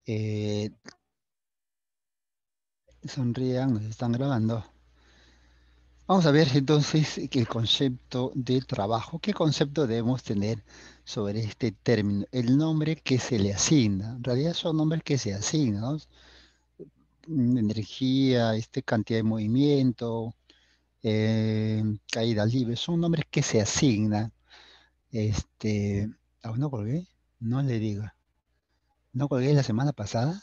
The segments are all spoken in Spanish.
Eh, sonrían, nos están grabando. Vamos a ver entonces el concepto de trabajo. ¿Qué concepto debemos tener sobre este término? El nombre que se le asigna. En realidad son nombres que se asignan, ¿no? Energía, cantidad de movimiento, caída libre. Son nombres que se asignan. Este, ¿Aún no colgué? No le diga. ¿No colgué la semana pasada?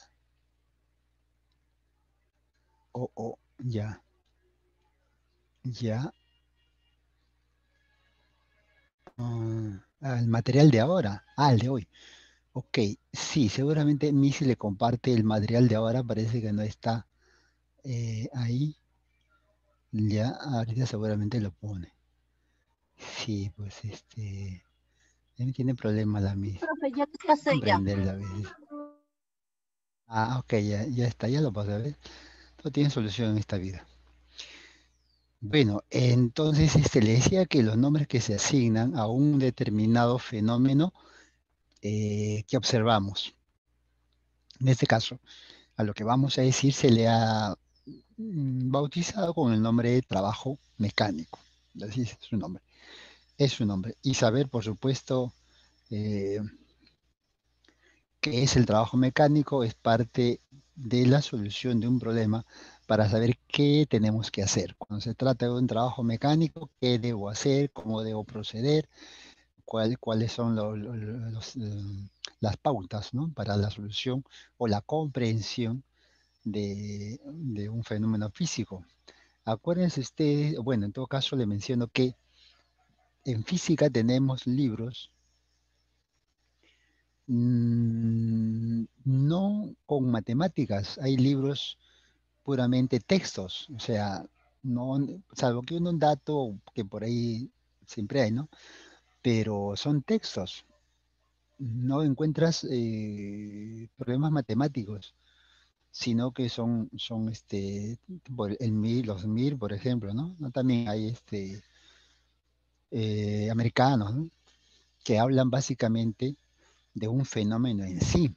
Ya, ya. El material de ahora. El de hoy. Ok, sí, seguramente Missy le comparte el material de ahora, parece que no está ahí, ya ahorita seguramente lo pone. Sí, pues tiene problemas la Missy, Profe, ya te pasé ya. comprenderla a veces. Ok, ya está, ya lo pasa, ¿ves? Todo tiene solución en esta vida. Bueno, entonces le decía que los nombres que se asignan a un determinado fenómeno que observamos, en este caso, a lo que vamos a decir se le ha bautizado con el nombre de trabajo mecánico. Así es su nombre. Es su nombre. Y saber, por supuesto, eh, qué es el trabajo mecánico es parte de la solución de un problema para saber qué tenemos que hacer. Cuando se trata de un trabajo mecánico, qué debo hacer, cómo debo proceder, cuáles son las pautas, ¿no? Para la solución o la comprensión de un fenómeno físico. Acuérdense ustedes, bueno, en todo caso le menciono que en física tenemos libros, no con matemáticas, hay libros puramente textos, o sea, no, salvo que un dato que por ahí siempre hay, ¿no? Pero son textos, no encuentras problemas matemáticos, sino que son por el MIR, los MIR, por ejemplo, ¿no? ¿No? También hay americanos, ¿no? Que hablan básicamente de un fenómeno en sí,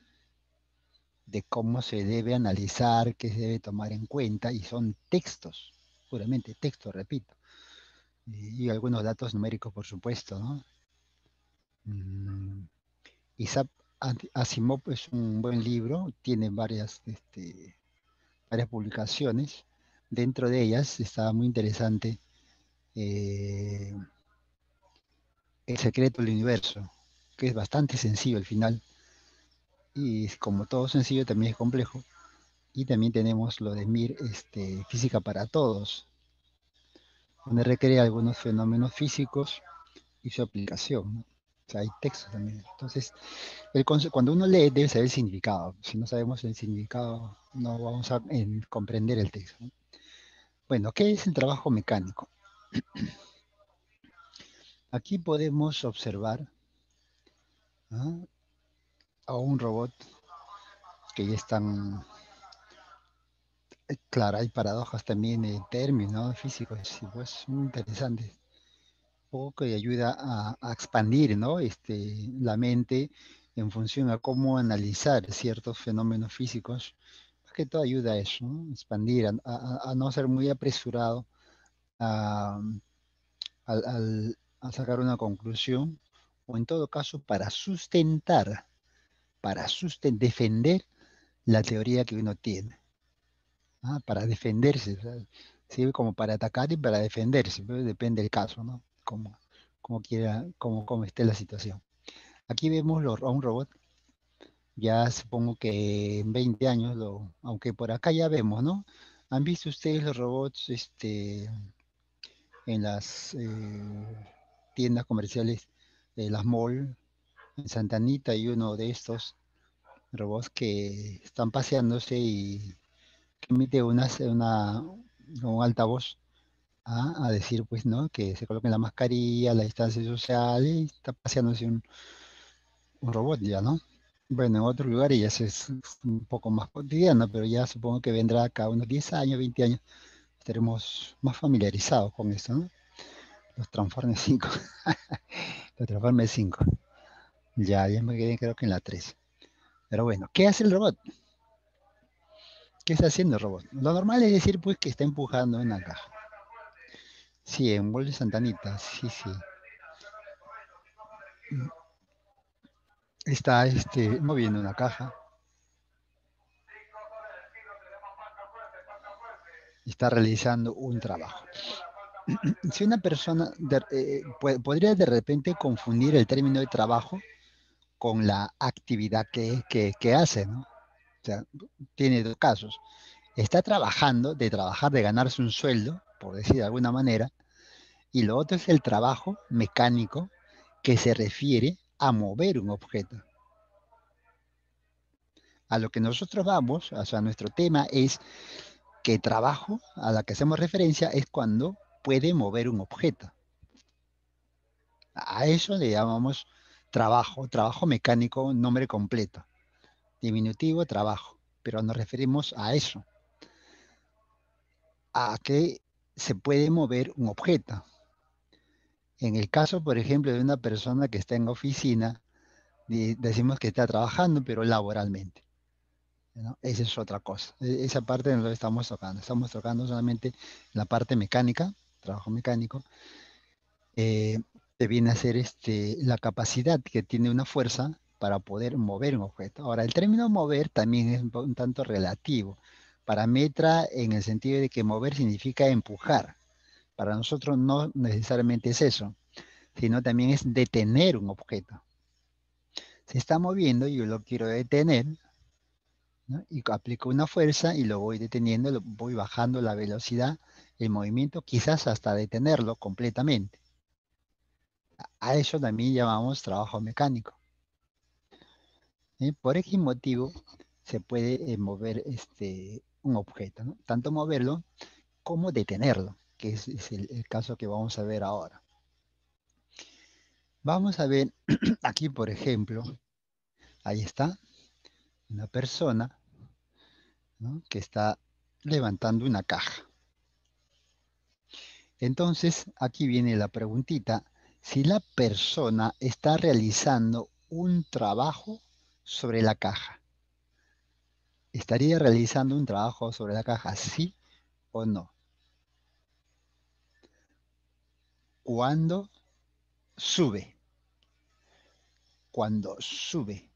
de cómo se debe analizar, qué se debe tomar en cuenta, y son textos, puramente textos, repito, y algunos datos numéricos, por supuesto, ¿no? Mm, Isaac Asimov es un buen libro, tiene varias publicaciones. Dentro de ellas está muy interesante eh, El secreto del universo, que es bastante sencillo al final, y como todo sencillo también es complejo. Y también tenemos lo de MIR, Física para Todos, donde requiere algunos fenómenos físicos y su aplicación, ¿no? O sea, hay textos también. Entonces, cuando uno lee debe saber el significado. Si no sabemos el significado, no vamos a comprender el texto, ¿no? Bueno, ¿qué es el trabajo mecánico? Aquí podemos observar, ¿ah?, a un robot que ya están, claro, hay paradojas también de términos, ¿no?, físicos, y pues muy interesantes. Poco que ayuda a expandir, ¿no? La mente en función a cómo analizar ciertos fenómenos físicos. Más que todo ayuda a eso, ¿no? Expandir, a no ser muy apresurado a, a sacar una conclusión, o en todo caso defender la teoría que uno tiene, ¿ah? Para defenderse, o sea, sirve como para atacar y para defenderse, pero depende del caso, ¿no? Como quiera, como esté la situación. Aquí vemos a un robot, ya supongo que en 20 años, aunque por acá ya vemos, ¿no? ¿Han visto ustedes los robots en las tiendas comerciales, las mall, en Santa Anita? Hay uno de estos robots que están paseándose y que emite un altavoz a decir, pues, ¿no? Que se coloquen la mascarilla, la distancia social, y está paseándose un robot ya, ¿no? Bueno, en otros lugares ya es un poco más cotidiano, pero ya supongo que vendrá acá unos 10 años, 20 años, estaremos más familiarizados con esto, ¿no? Los Transformers 5. Los Transformers 5. Ya me quedé creo que en la 3. Pero bueno, ¿qué hace el robot? ¿Qué está haciendo el robot? Lo normal es decir, pues, que está empujando una caja. Sí, en Mall de Santanita, sí, sí. Está moviendo una caja, está realizando un trabajo. Si una persona podría de repente confundir el término de trabajo con la actividad que hace, ¿no? O sea, tiene dos casos. Está trabajando, de trabajar, de ganarse un sueldo, por decir de alguna manera, y lo otro es el trabajo mecánico que se refiere a mover un objeto. A lo que nosotros vamos, o sea, nuestro tema es que trabajo a la que hacemos referencia es cuando puede mover un objeto. A eso le llamamos trabajo, trabajo mecánico, nombre completo. Diminutivo, trabajo. Pero nos referimos a eso, a que se puede mover un objeto. En el caso, por ejemplo, de una persona que está en oficina, decimos que está trabajando, pero laboralmente, ¿no? Esa es otra cosa. Esa parte no la estamos tocando. Estamos tocando solamente la parte mecánica, trabajo mecánico, eh, que viene a ser la capacidad que tiene una fuerza para poder mover un objeto. Ahora, el término mover también es un tanto relativo. Para Metra, en el sentido de que mover significa empujar. Para nosotros no necesariamente es eso, sino también es detener un objeto. Se está moviendo y yo lo quiero detener, ¿no? Y aplico una fuerza y lo voy deteniendo, voy bajando la velocidad, el movimiento, quizás hasta detenerlo completamente. A eso también llamamos trabajo mecánico. ¿Sí? Por X motivo se puede mover un objeto, ¿no? Tanto moverlo como detenerlo, que es el caso que vamos a ver ahora. Vamos a ver aquí, por ejemplo, ahí está una persona, ¿no? Que está levantando una caja. Entonces, aquí viene la preguntita, si la persona está realizando un trabajo sobre la caja. ¿Estaría realizando un trabajo sobre la caja, sí o no? Cuando sube, cuando sube,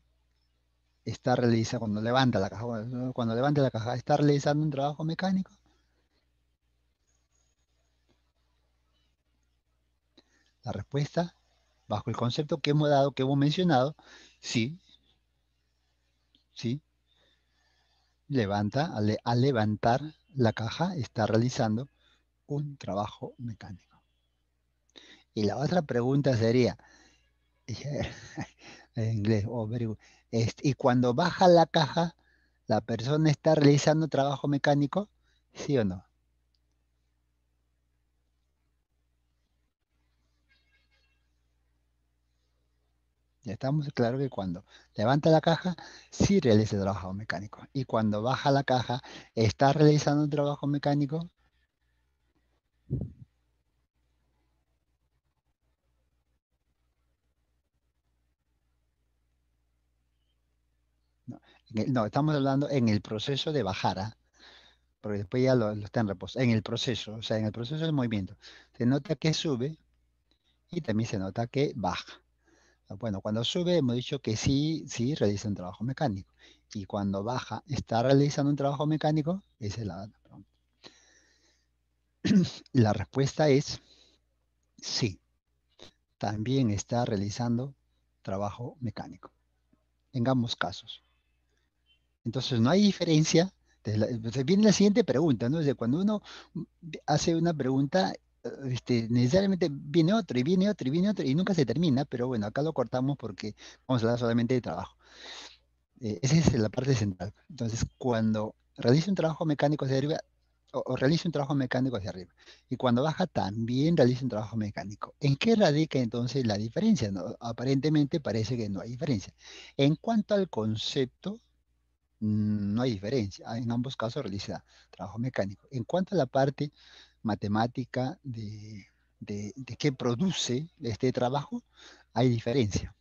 está realizando, cuando levanta la caja, cuando levanta la caja, ¿está realizando un trabajo mecánico? La respuesta, bajo el concepto que hemos dado, que hemos mencionado, sí, sí, levanta, al levantar la caja, está realizando un trabajo mecánico. Y la otra pregunta sería, en inglés, oh, very good. Y cuando baja la caja, ¿la persona está realizando trabajo mecánico? ¿Sí o no? Ya estamos claros que cuando levanta la caja, sí realiza trabajo mecánico. Y cuando baja la caja, ¿está realizando un trabajo mecánico? No, no, estamos hablando en el proceso de bajar, ¿ah? Porque después ya lo está en reposo. En el proceso, o sea, en el proceso del movimiento. Se nota que sube y también se nota que baja. Bueno, cuando sube hemos dicho que sí, sí realiza un trabajo mecánico. Y cuando baja, ¿está realizando un trabajo mecánico? Esa es la pregunta. La respuesta es sí, también está realizando trabajo mecánico, en ambos casos. Entonces no hay diferencia. Entonces viene la siguiente pregunta, ¿no? Es de cuando uno hace una pregunta, necesariamente viene otro y viene otro y viene otro y nunca se termina, pero bueno, acá lo cortamos porque vamos a hablar solamente de trabajo. Esa es la parte central. Entonces, cuando realiza un trabajo mecánico hacia arriba, o realiza un trabajo mecánico hacia arriba, y cuando baja también realiza un trabajo mecánico. ¿En qué radica entonces la diferencia? ¿No? Aparentemente parece que no hay diferencia. En cuanto al concepto, no hay diferencia. En ambos casos realiza trabajo mecánico. En cuanto a la parte matemática de qué produce este trabajo, hay diferencia.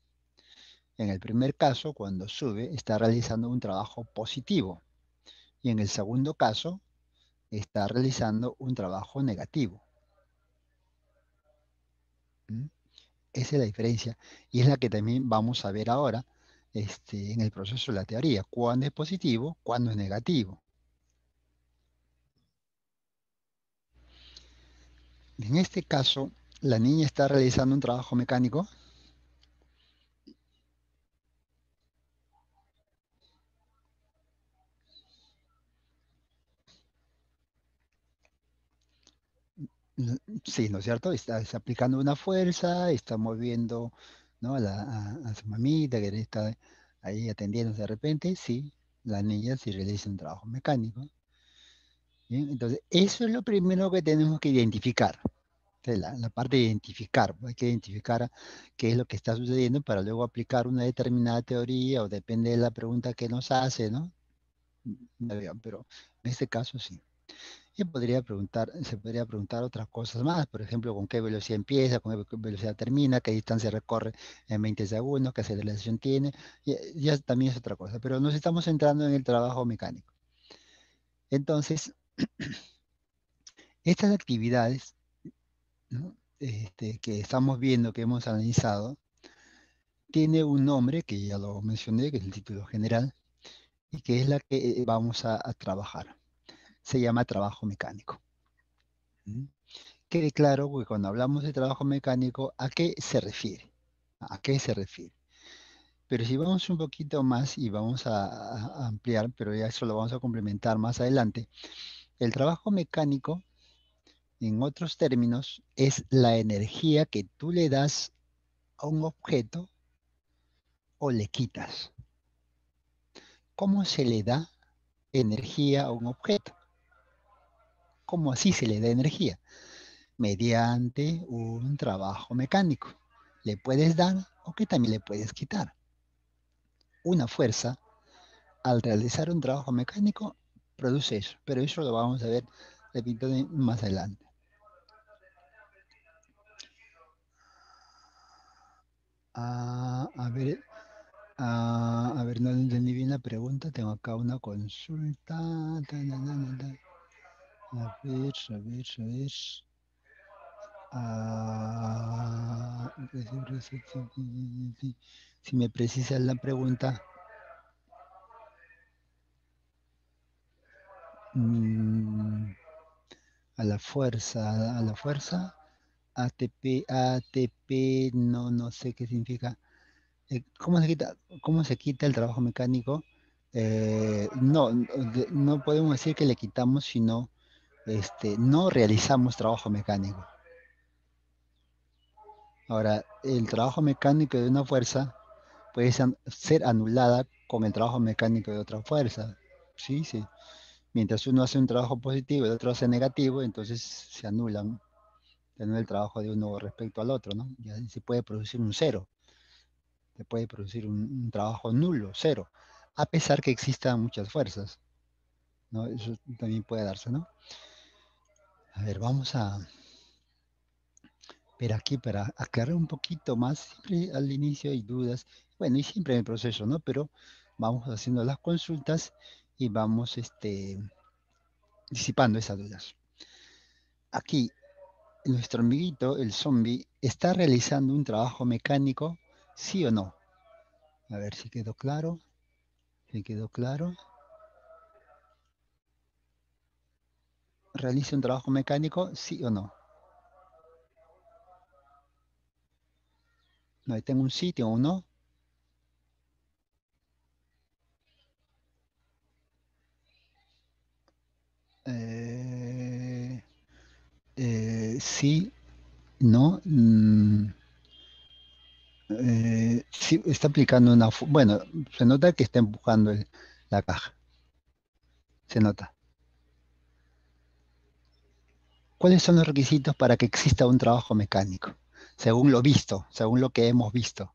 En el primer caso, cuando sube, está realizando un trabajo positivo. Y en el segundo caso, está realizando un trabajo negativo. ¿Mm? Esa es la diferencia. Y es la que también vamos a ver ahora en el proceso de la teoría. Cuándo es positivo, cuándo es negativo. En este caso, la niña está realizando un trabajo mecánico. Sí, ¿no es cierto? Está aplicando una fuerza, está moviendo, ¿no? A su mamita que está ahí atendiendo de repente. Sí, la niña sí realiza un trabajo mecánico. ¿Bien? Entonces, eso es lo primero que tenemos que identificar. Entonces, la parte de identificar, pues, hay que identificar qué es lo que está sucediendo para luego aplicar una determinada teoría o depende de la pregunta que nos hace, ¿no? Pero en este caso sí. Se podría preguntar otras cosas más, por ejemplo, con qué velocidad empieza, con qué velocidad termina, qué distancia recorre en 20 segundos, qué aceleración tiene, ya también es otra cosa, pero nos estamos centrando en el trabajo mecánico. Entonces, estas actividades, ¿no? Que estamos viendo, que hemos analizado, tiene un nombre que ya lo mencioné, que es el título general, y que es la que vamos a trabajar. Se llama trabajo mecánico. ¿Mm? Quede claro que cuando hablamos de trabajo mecánico, ¿a qué se refiere? ¿A qué se refiere? Pero si vamos un poquito más y vamos a ampliar, pero ya eso lo vamos a complementar más adelante, el trabajo mecánico, en otros términos, es la energía que tú le das a un objeto o le quitas. ¿Cómo se le da energía a un objeto? ¿Cómo así se le da energía? Mediante un trabajo mecánico. Le puedes dar o que también le puedes quitar. Una fuerza, al realizar un trabajo mecánico, produce eso, pero eso lo vamos a ver, repito, más adelante. A ver, a ver, no entendí bien la pregunta, tengo acá una consulta. A ver, a ver, a ver. Ah, si me precisas la pregunta, mm, a la fuerza, ATP, ATP, no, no sé qué significa. ¿Cómo se quita el trabajo mecánico? No, no podemos decir que le quitamos, sino no realizamos trabajo mecánico. Ahora, el trabajo mecánico de una fuerza puede ser anulada con el trabajo mecánico de otra fuerza. Sí, sí. Mientras uno hace un trabajo positivo y el otro hace negativo, entonces se anula el trabajo de uno respecto al otro, ¿no? Ya se puede producir un cero, se puede producir un trabajo nulo, cero, a pesar que existan muchas fuerzas, ¿no? Eso también puede darse, ¿no? A ver, vamos a ver aquí para aclarar un poquito más. Siempre al inicio hay dudas, bueno, y siempre en el proceso, ¿no? Pero vamos haciendo las consultas y vamos disipando esas dudas. Aquí, nuestro amiguito, el zombie, está realizando un trabajo mecánico, ¿sí o no? A ver si quedó claro. Si quedó claro. ¿Realiza un trabajo mecánico, sí o no? No, tengo un sí, tengo un no. Eh, sí, no. Sí, está aplicando bueno, se nota que está empujando la caja. Se nota. ¿Cuáles son los requisitos para que exista un trabajo mecánico? Según lo visto, según lo que hemos visto.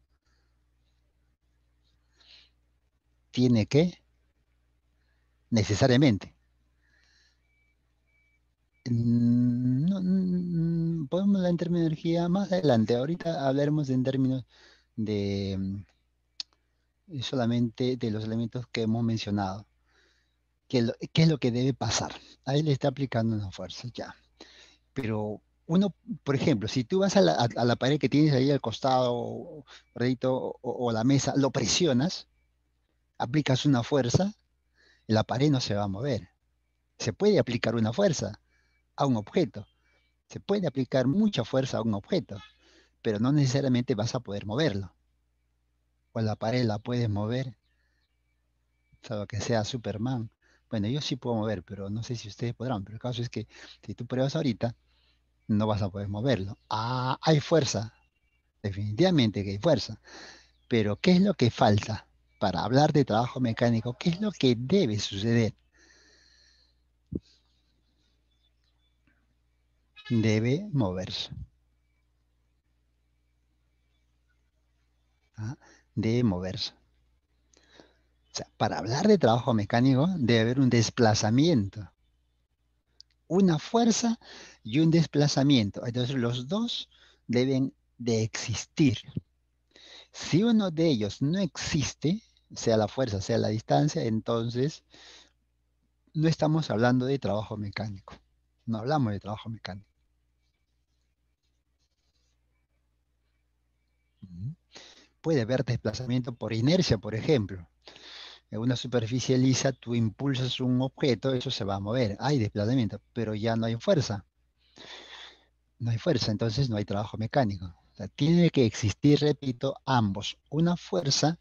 Tiene que, necesariamente. No, podemos hablar en términos de energía más adelante. Ahorita hablaremos en términos de, solamente de los elementos que hemos mencionado. ¿Qué es lo que debe pasar? Ahí le está aplicando una fuerza, ya. Pero uno, por ejemplo, si tú vas a la pared que tienes ahí al costado, o la mesa, lo presionas, aplicas una fuerza, la pared no se va a mover. Se puede aplicar una fuerza a un objeto, se puede aplicar mucha fuerza a un objeto, pero no necesariamente vas a poder moverlo. O la pared la puedes mover, salvo que sea Superman. Bueno, yo sí puedo mover, pero no sé si ustedes podrán. Pero el caso es que si tú pruebas ahorita, no vas a poder moverlo. Ah, hay fuerza, definitivamente que hay fuerza. Pero ¿qué es lo que falta para hablar de trabajo mecánico? ¿Qué es lo que debe suceder? Debe moverse. ¿Ah? Debe moverse. O sea, para hablar de trabajo mecánico debe haber un desplazamiento, una fuerza y un desplazamiento. Entonces los dos deben de existir. Si uno de ellos no existe, sea la fuerza, sea la distancia, entonces no estamos hablando de trabajo mecánico. No hablamos de trabajo mecánico. Ujú. Puede haber desplazamiento por inercia, por ejemplo. En una superficie lisa, tú impulsas un objeto, eso se va a mover. Hay desplazamiento, pero ya no hay fuerza. No hay fuerza, entonces no hay trabajo mecánico. O sea, tiene que existir, repito, ambos. Una fuerza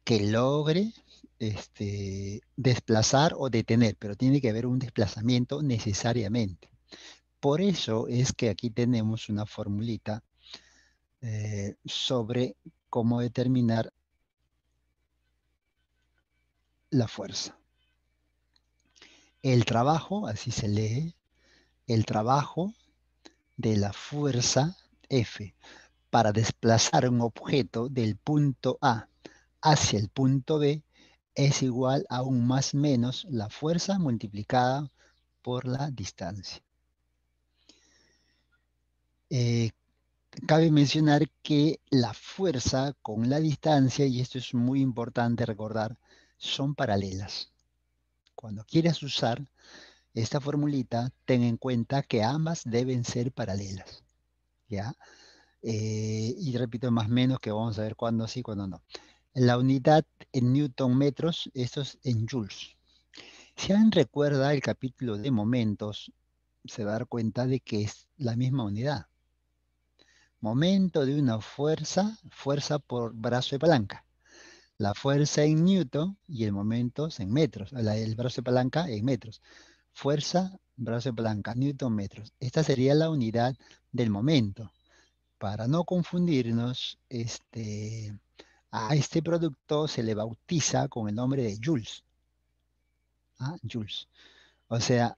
que logre desplazar o detener, pero tiene que haber un desplazamiento necesariamente. Por eso es que aquí tenemos una formulita sobre cómo determinar la fuerza. El trabajo, así se lee, el trabajo de la fuerza F para desplazar un objeto del punto A hacia el punto B es igual a un más menos la fuerza multiplicada por la distancia. Eh, Cabe mencionar que la fuerza con la distancia, y esto es muy importante recordar, son paralelas. Cuando quieras usar esta formulita, ten en cuenta que ambas deben ser paralelas, ¿ya? Y repito, más o menos que vamos a ver cuándo sí, cuándo no. La unidad en newton metros, esto es en joules. Si alguien recuerda el capítulo de momentos, se va a dar cuenta de que es la misma unidad. Momento de una fuerza, fuerza por brazo de palanca. La fuerza en newton y el momento es en metros. El brazo de palanca en metros. Fuerza, brazo de palanca, newton metros. Esta sería la unidad del momento. Para no confundirnos, a este producto se le bautiza con el nombre de joules. ¿Ah? Joules. O sea,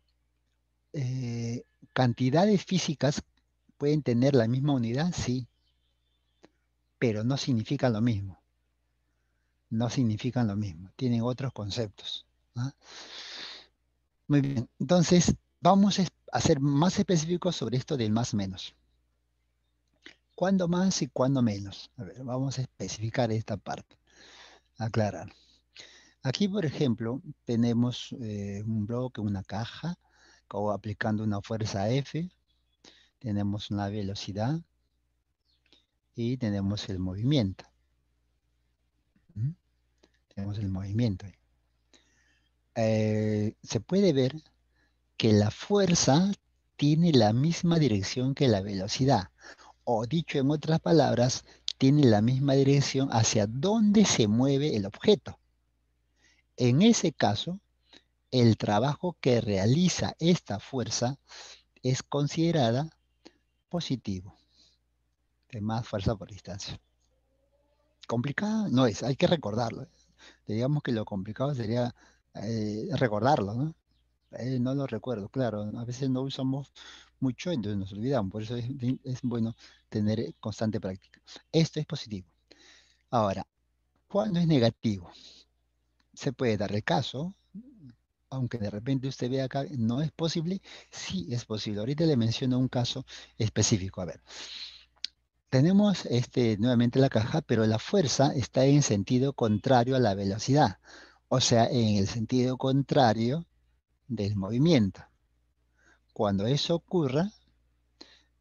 eh, cantidades físicas pueden tener la misma unidad, sí, pero no significan lo mismo. No significan lo mismo. Tienen otros conceptos. ¿Ah? Muy bien. Entonces, vamos a ser más específicos sobre esto del más menos. ¿Cuándo más y cuándo menos? A ver, vamos a especificar esta parte. Aclarar. Aquí, por ejemplo, tenemos un bloque, una caja, o aplicando una fuerza F, tenemos una velocidad y tenemos el movimiento. ¿Mm? Tenemos el movimiento. Se puede ver que la fuerza tiene la misma dirección que la velocidad, o dicho en otras palabras, tiene la misma dirección hacia donde se mueve el objeto. En ese caso, el trabajo que realiza esta fuerza es considerada positivo, de más fuerza por distancia. Complicada no es, hay que recordarlo. Digamos que lo complicado sería recordarlo, ¿no? No lo recuerdo, claro. A veces no usamos mucho, entonces nos olvidamos. Por eso es bueno tener constante práctica. Esto es positivo. Ahora, ¿cuándo es negativo? Se puede dar el caso, aunque de repente usted vea acá, no es posible, sí es posible. Ahorita le menciono un caso específico. A ver, Tenemos nuevamente la caja, pero la fuerza está en sentido contrario a la velocidad, o sea, en el sentido contrario del movimiento. Cuando eso ocurra,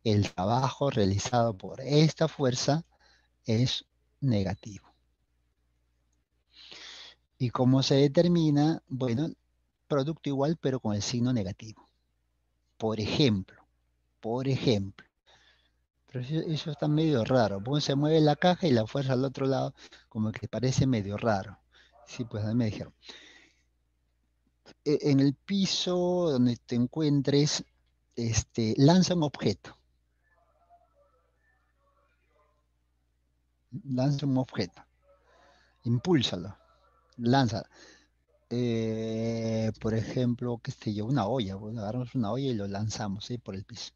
el trabajo realizado por esta fuerza es negativo. ¿Y cómo se determina? Bueno, producto igual, pero con el signo negativo. Por ejemplo, por ejemplo. Pero eso está medio raro. Porque se mueve la caja y la fuerza al otro lado, como que parece medio raro. Sí, pues a mí me dijeron. En el piso donde te encuentres, lanza un objeto. Lanza un objeto. Impúlsalo. Lanza. Por ejemplo, qué sé yo, una olla. Pues, agarramos una olla y lo lanzamos, ¿sí? Por el piso.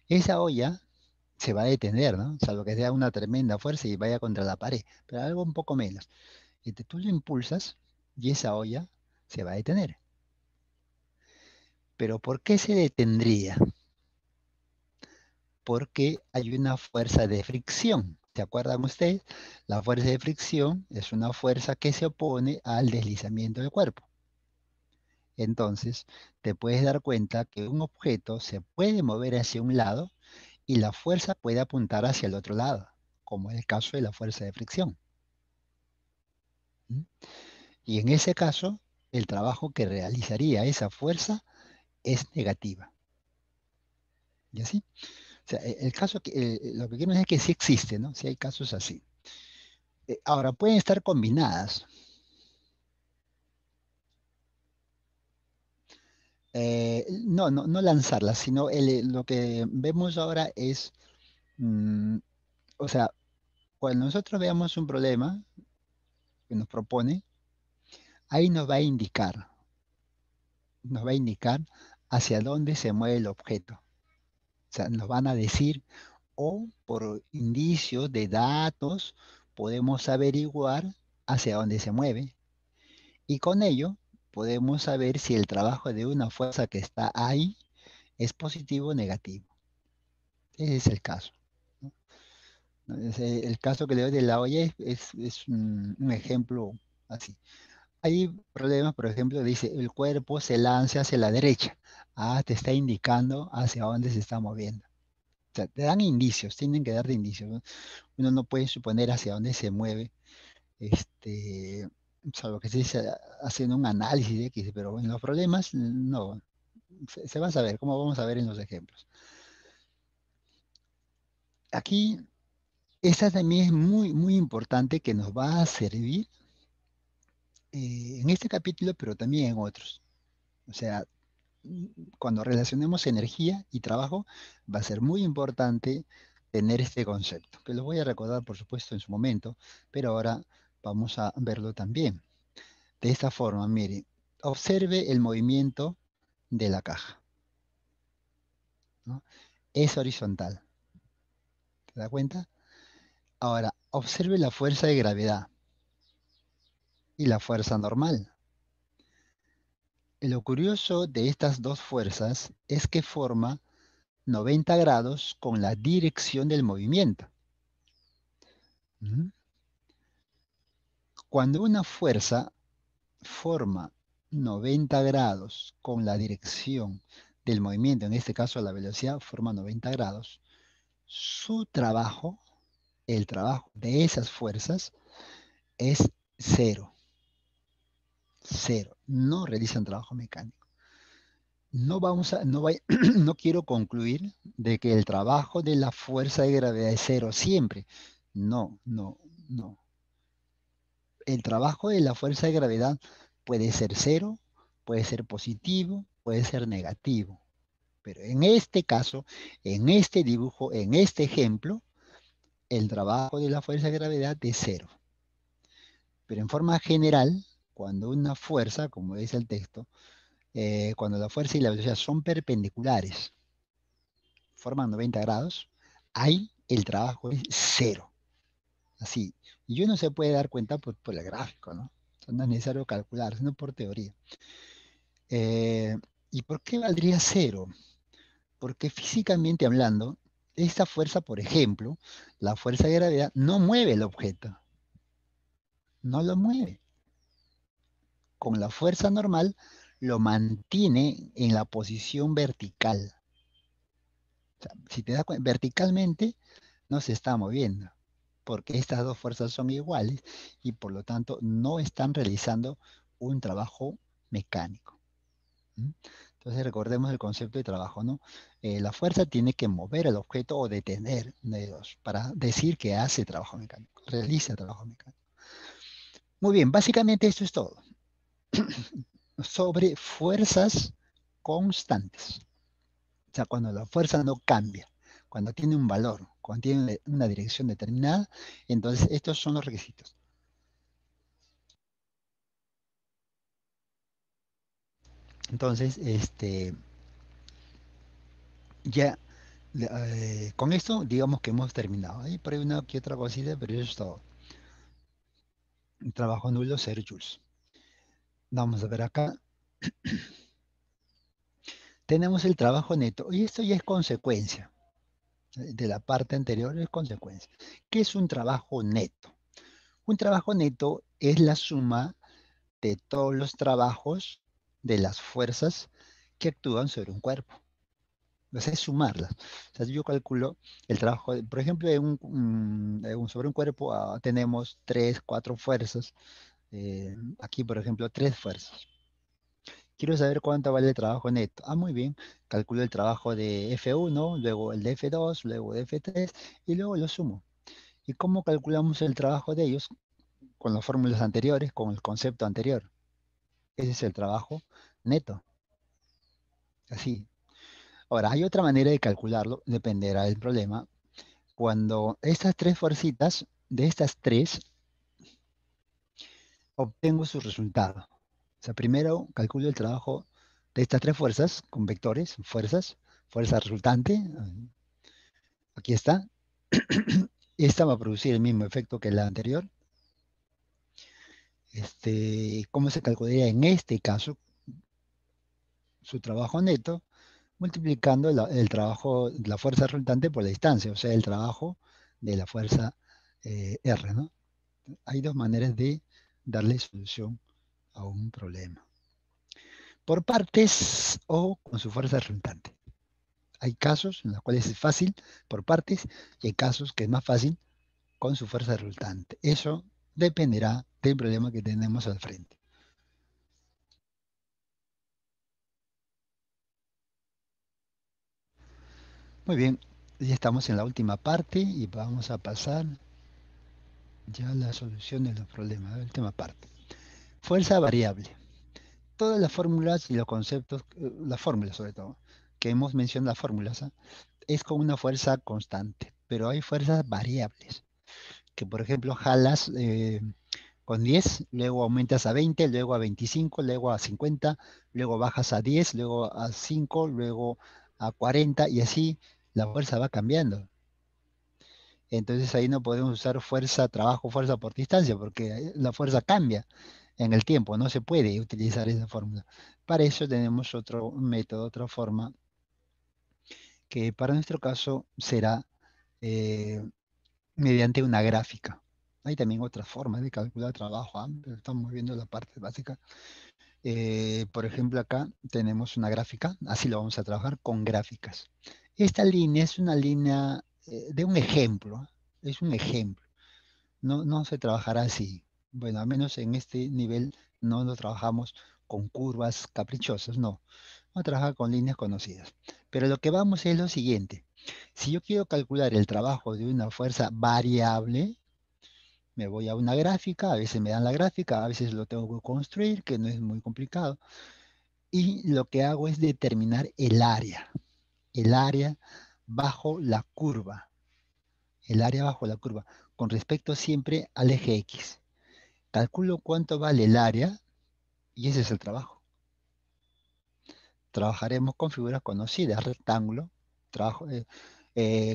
Esa olla se va a detener, ¿no? Salvo que sea una tremenda fuerza y vaya contra la pared, pero algo un poco menos. Y tú lo impulsas y esa olla se va a detener. Pero ¿por qué se detendría? Porque hay una fuerza de fricción. ¿Se acuerdan ustedes? La fuerza de fricción es una fuerza que se opone al deslizamiento del cuerpo. Entonces, te puedes dar cuenta que un objeto se puede mover hacia un lado y la fuerza puede apuntar hacia el otro lado, como en el caso de la fuerza de fricción. ¿Mm? Y en ese caso, el trabajo que realizaría esa fuerza es negativa. ¿Y así? O sea, el caso lo que quiero decir es que sí existe, ¿no? Sí hay casos así. Ahora, pueden estar combinadas. No lanzarlas, sino lo que vemos ahora es, mm, o sea, cuando nosotros veamos un problema que nos propone, ahí nos va a indicar hacia dónde se mueve el objeto. O sea, nos van a decir, o por indicios de datos, podemos averiguar hacia dónde se mueve. Y con ello podemos saber si el trabajo de una fuerza que está ahí es positivo o negativo. Ese es el caso, ¿no? El caso que le doy de la olla es un ejemplo así. Hay problemas, por ejemplo, dice, el cuerpo se lanza hacia la derecha. Ah, te está indicando hacia dónde se está moviendo. O sea, te dan indicios, tienen que darte indicios, ¿no? Uno no puede suponer hacia dónde se mueve, este, salvo que se dice haciendo un análisis de X, pero en los problemas no, se va a saber, como vamos a ver en los ejemplos. Aquí, esta también es muy, muy importante que nos va a servir en este capítulo, pero también en otros. O sea, mm, cuando relacionemos energía y trabajo, va a ser muy importante tener este concepto, que lo voy a recordar, por supuesto, en su momento, pero ahora vamos a verlo también. De esta forma, mire, observe el movimiento de la caja, ¿no? Es horizontal, ¿te da cuenta? Ahora, observe la fuerza de gravedad y la fuerza normal. Lo curioso de estas dos fuerzas es que forma 90 grados con la dirección del movimiento. ¿Mm? Cuando una fuerza forma 90 grados con la dirección del movimiento, en este caso la velocidad forma 90 grados, su trabajo, el trabajo de esas fuerzas es cero, cero. No realizan trabajo mecánico. No quiero concluir de que el trabajo de la fuerza de gravedad es cero siempre. No, no, no. El trabajo de la fuerza de gravedad puede ser cero, puede ser positivo, puede ser negativo. Pero en este caso, en este dibujo, en este ejemplo, el trabajo de la fuerza de gravedad es cero. Pero en forma general, cuando una fuerza, como dice el texto, cuando la fuerza y la velocidad son perpendiculares, forman 90 grados, ahí el trabajo es cero. Así. Y uno se puede dar cuenta por el gráfico, ¿no? O sea, no es necesario calcular, sino por teoría. Eh, ¿Y por qué valdría cero? Porque físicamente hablando, Esta fuerza, por ejemplo, la fuerza de gravedad no mueve el objeto, no lo mueve. Con la fuerza normal lo mantiene en la posición vertical. O sea, si te das cuenta, verticalmente no se está moviendo, porque estas dos fuerzas son iguales y por lo tanto no están realizando un trabajo mecánico. ¿Mm? Entonces recordemos el concepto de trabajo, ¿no? La fuerza tiene que mover el objeto o detener para decir que hace trabajo mecánico, realiza trabajo mecánico. Muy bien, básicamente esto es todo sobre fuerzas constantes. O sea, cuando la fuerza no cambia, cuando tiene un valor, cuando tiene una dirección determinada, entonces estos son los requisitos. Entonces, ya con esto, digamos que hemos terminado. Hay por ahí una que otra cosita, pero eso es todo. Trabajo nulo, 0 joules. Vamos a ver acá. Tenemos el trabajo neto. Y esto ya es consecuencia. De la parte anterior es consecuencia. ¿Qué es un trabajo neto? Un trabajo neto es la suma de todos los trabajos de las fuerzas que actúan sobre un cuerpo. O sea, es sumarlas. O sea, si yo calculo el trabajo, por ejemplo, sobre un cuerpo tenemos tres, cuatro fuerzas. Aquí, por ejemplo, tres fuerzas. Quiero saber cuánto vale el trabajo neto. Ah, muy bien. Calculo el trabajo de F1, luego el de F2, luego de F3 y luego lo sumo. ¿Y cómo calculamos el trabajo de ellos? Con las fórmulas anteriores, con el concepto anterior. Ese es el trabajo neto. Así. Ahora, hay otra manera de calcularlo, dependerá del problema. Cuando estas tres fuercitas, de estas tres, obtengo su resultado. O sea, primero calculo el trabajo de estas tres fuerzas con vectores, fuerza resultante, aquí está. Esta va a producir el mismo efecto que la anterior. ¿Cómo se calcularía en este caso su trabajo neto? Multiplicando el trabajo, la fuerza resultante por la distancia, o sea, el trabajo de la fuerza R, ¿no? Hay dos maneras de darle solución a un problema. Por partes o con su fuerza resultante. Hay casos en los cuales es fácil por partes y hay casos que es más fácil con su fuerza resultante. Eso dependerá del problema que tenemos al frente. Muy bien, ya estamos en la última parte y vamos a pasar ya a la solución de los problemas, la última parte. Fuerza variable. Todas las fórmulas y los conceptos, las fórmulas sobre todo, que hemos mencionado, las fórmulas, ¿ah? Es con una fuerza constante, pero hay fuerzas variables, que por ejemplo jalas con 10, luego aumentas a 20, luego a 25, luego a 50, luego bajas a 10, luego a 5, luego a 40 y así la fuerza va cambiando. Entonces ahí no podemos usar fuerza, trabajo, fuerza por distancia, porque la fuerza cambia en el tiempo, no se puede utilizar esa fórmula. Para eso tenemos otro método, otra forma, que para nuestro caso será eh, mediante una gráfica. Hay también otras formas de calcular trabajo, ¿ah? Pero estamos viendo la parte básica. Por ejemplo, acá tenemos una gráfica, así lo vamos a trabajar con gráficas. Esta línea es una línea de un ejemplo, ¿ah? Es un ejemplo. No, no se trabajará así. Bueno, al menos en este nivel no lo trabajamos con curvas caprichosas, no. Vamos a trabajar con líneas conocidas. Pero lo que vamos es lo siguiente. Si yo quiero calcular el trabajo de una fuerza variable, me voy a una gráfica, a veces me dan la gráfica, a veces lo tengo que construir, que no es muy complicado. Y lo que hago es determinar el área bajo la curva, el área bajo la curva, con respecto siempre al eje X. Calculo cuánto vale el área y ese es el trabajo. Trabajaremos con figuras conocidas, rectángulo,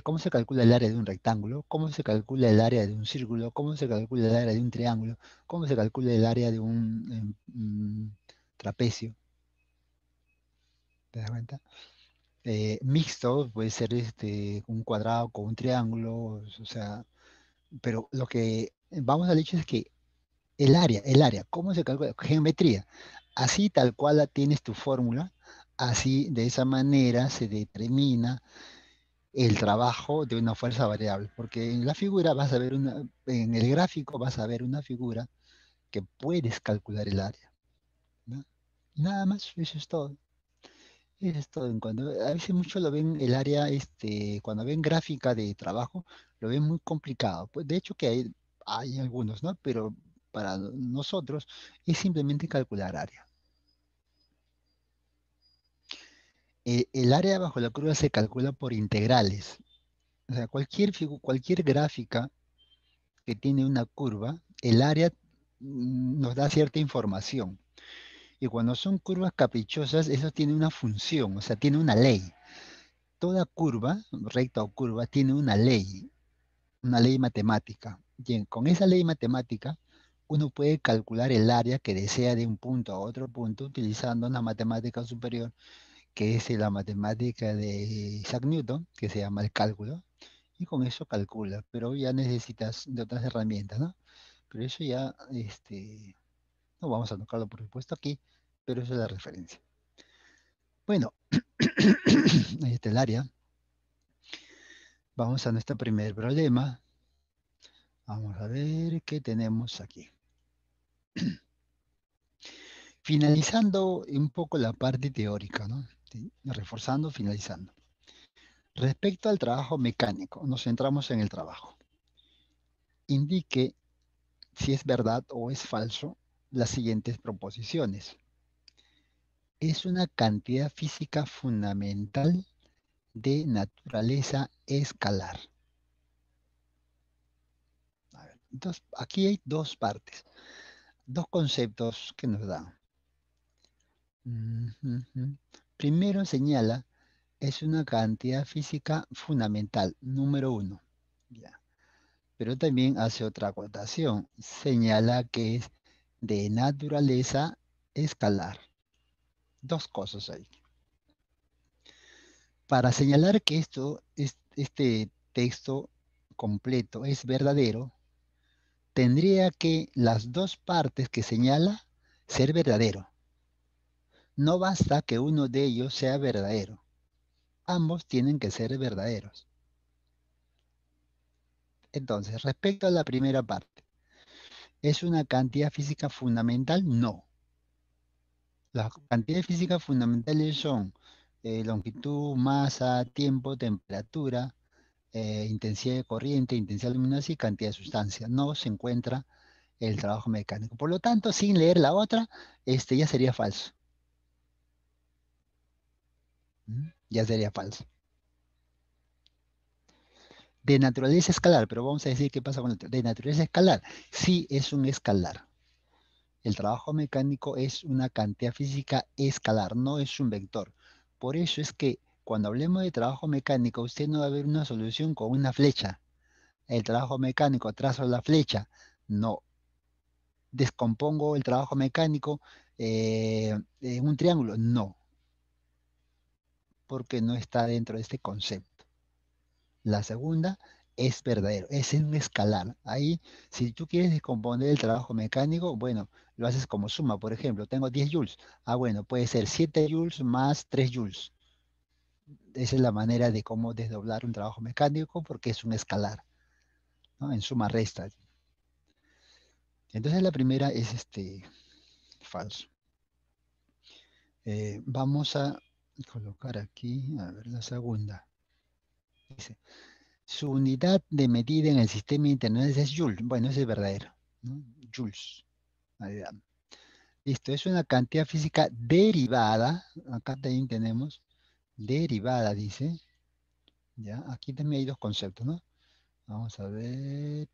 cómo se calcula el área de un rectángulo, cómo se calcula el área de un círculo, cómo se calcula el área de un triángulo, cómo se calcula el área de un trapecio. ¿Te das cuenta? Mixto, puede ser un cuadrado con un triángulo, o sea, pero lo que vamos al hecho es que el área, ¿cómo se calcula? Geometría. Así tal cual tienes tu fórmula, así de esa manera se determina el trabajo de una fuerza variable, porque en la figura vas a ver en el gráfico vas a ver una figura que puedes calcular el área, ¿no? Nada más, eso es todo. Eso es todo. A veces muchos lo ven el área, cuando ven gráfica de trabajo, lo ven muy complicado. Pues de hecho que hay algunos, ¿no? Pero para nosotros es simplemente calcular área. El área bajo la curva se calcula por integrales. O sea, cualquier gráfica que tiene una curva, el área nos da cierta información. Y cuando son curvas caprichosas, eso tiene una función, o sea, tiene una ley. Toda curva, recta o curva, tiene una ley matemática. Bien, con esa ley matemática, uno puede calcular el área que desea de un punto a otro punto utilizando una matemática superior, que es la matemática de Isaac Newton, que se llama el cálculo, y con eso calcula, pero ya necesitas de otras herramientas, ¿no? Pero eso ya, no vamos a tocarlo por supuesto aquí, pero eso es la referencia. Bueno, ahí está el área. Vamos a nuestro primer problema. Vamos a ver qué tenemos aquí. Finalizando un poco la parte teórica, ¿no? Sí, reforzando, finalizando. Respecto al trabajo mecánico, nos centramos en el trabajo. Indique si es verdad o es falso las siguientes proposiciones. Es una cantidad física fundamental de naturaleza escalar. A ver, entonces, aquí hay dos partes, dos conceptos que nos dan. Ujú. Primero señala, es una cantidad física fundamental, número uno. Ya. Pero también hace otra acotación, señala que es de naturaleza escalar. Dos cosas ahí. Para señalar que este texto completo es verdadero, tendría que las dos partes que señala ser verdadero. No basta que uno de ellos sea verdadero. Ambos tienen que ser verdaderos. Entonces, respecto a la primera parte, ¿es una cantidad física fundamental? No. Las cantidades físicas fundamentales son longitud, masa, tiempo, temperatura, intensidad de corriente, intensidad luminosa y cantidad de sustancia. No se encuentra el trabajo mecánico. Por lo tanto, sin leer la otra, ya sería falso. ¿Mm? Ya sería falso. De naturaleza escalar, pero vamos a decir qué pasa con de naturaleza escalar. Sí es un escalar. El trabajo mecánico es una cantidad física escalar, no es un vector. Por eso es que cuando hablemos de trabajo mecánico, usted no va a ver una solución con una flecha. El trabajo mecánico, trazo la flecha. No. Descompongo el trabajo mecánico en un triángulo. No, porque no está dentro de este concepto. La segunda es verdadero, es un escalar. Ahí, si tú quieres descomponer el trabajo mecánico, bueno, lo haces como suma. Por ejemplo, tengo 10 joules. Ah, bueno, puede ser 7 joules más 3 joules. Esa es la manera de cómo desdoblar un trabajo mecánico porque es un escalar, ¿no? En suma resta. Entonces la primera es falso. Vamos a colocar aquí, a ver, la segunda. Dice, su unidad de medida en el sistema internacional es Joule. Bueno, ese es verdadero, ¿no? Joules. Ahí va. Listo, es una cantidad física derivada. Acá también tenemos derivada, dice. Ya, aquí también hay dos conceptos, ¿no? Vamos a ver.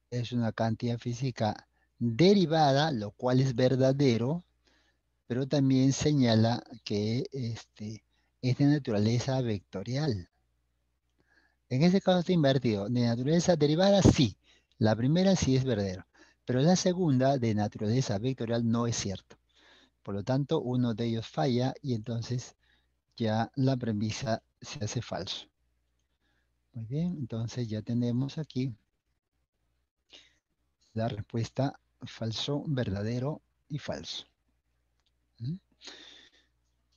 Es una cantidad física derivada, lo cual es verdadero, pero también señala que es de naturaleza vectorial. En ese caso está invertido. De naturaleza derivada, sí. La primera sí es verdadera, pero la segunda, de naturaleza vectorial, no es cierto. Por lo tanto, uno de ellos falla y entonces ya la premisa se hace falso. Muy bien, entonces ya tenemos aquí la respuesta falso, verdadero y falso. ¿Mm?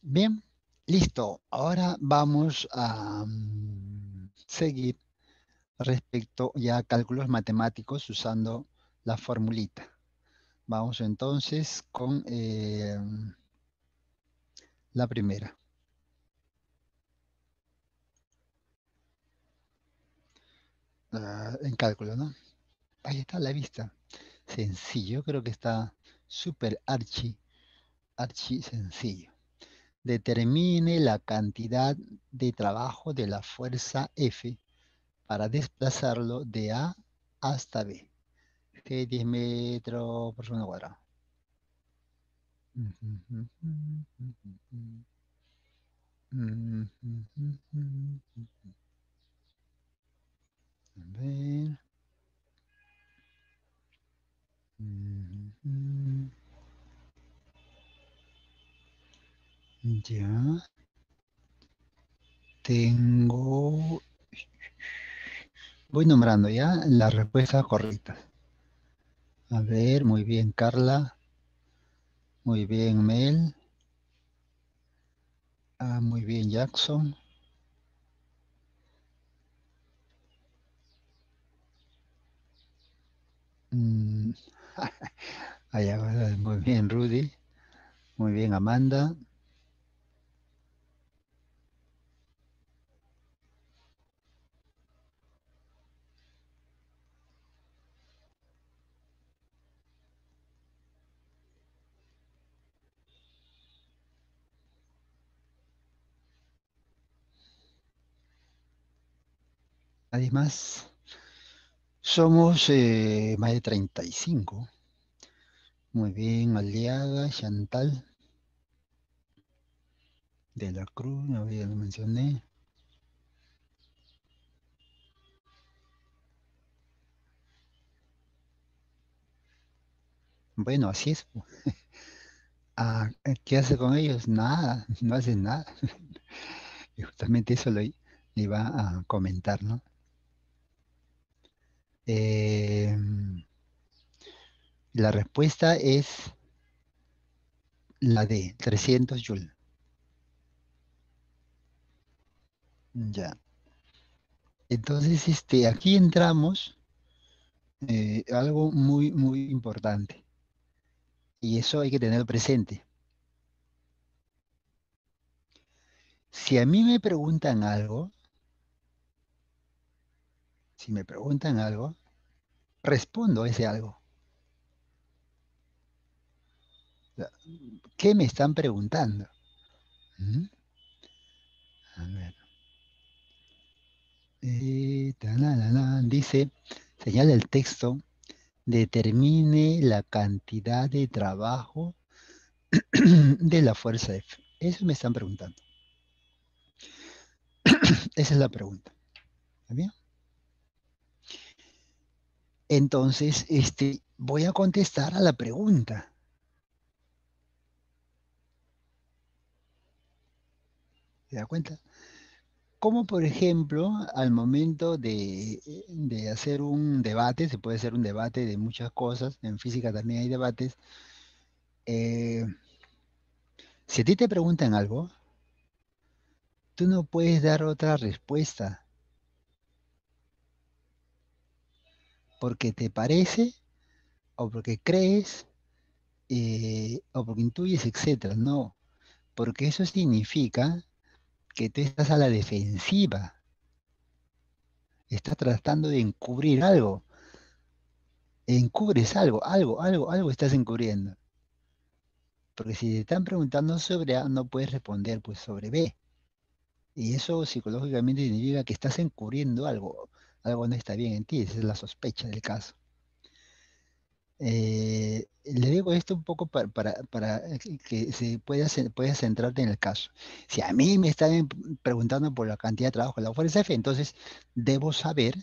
Bien, listo. Ahora vamos a seguir respecto ya a cálculos matemáticos usando la formulita. Vamos entonces con la primera, en cálculo, ¿no? Ahí está la vista. Sencillo, creo que está súper archi sencillo. Determine la cantidad de trabajo de la fuerza F para desplazarlo de A hasta B. Que 10 metros por segundo cuadrado. A ver. Ya tengo. Voy nombrando ya las respuestas correctas. A ver, muy bien, Carla. Muy bien, Mel. Ah, muy bien, Jackson. Mm, allá, muy bien, Rudy. Muy bien, Amanda. ¿Nadie más? Somos más de 35. Muy bien, Aliaga, Chantal, de la Cruz, no ya lo mencioné. Bueno, así es. Ah, ¿qué hace con ellos? Nada, no hacen nada. Y justamente eso lo iba a comentar, ¿no? Eh, la respuesta es la D, 300 Joule. Ya. Entonces, aquí entramos algo muy, muy importante. Y eso hay que tener presente. Si a mí me preguntan algo, si me preguntan algo, respondo a ese algo. O sea, ¿qué me están preguntando? ¿Mm? A ver. Dice, señala el texto, determine la cantidad de trabajo de la fuerza F. Eso me están preguntando. Esa es la pregunta. ¿Está bien? Entonces, voy a contestar a la pregunta. ¿Se da cuenta? Como por ejemplo, al momento de hacer un debate, se puede hacer un debate de muchas cosas, en física también hay debates. eh, si a ti te preguntan algo, tú no puedes dar otra respuesta porque te parece o porque crees o porque intuyes, etcétera. No, porque eso significa que tú estás a la defensiva, estás tratando de encubrir algo, encubres algo estás encubriendo. Porque si te están preguntando sobre A, no puedes responder pues sobre B. Y eso psicológicamente significa que estás encubriendo algo, algo no está bien en ti, esa es la sospecha del caso. Le digo esto un poco para que pueda centrarte en el caso. Si a mí me están preguntando por la cantidad de trabajo de la fuerza F, entonces debo saber,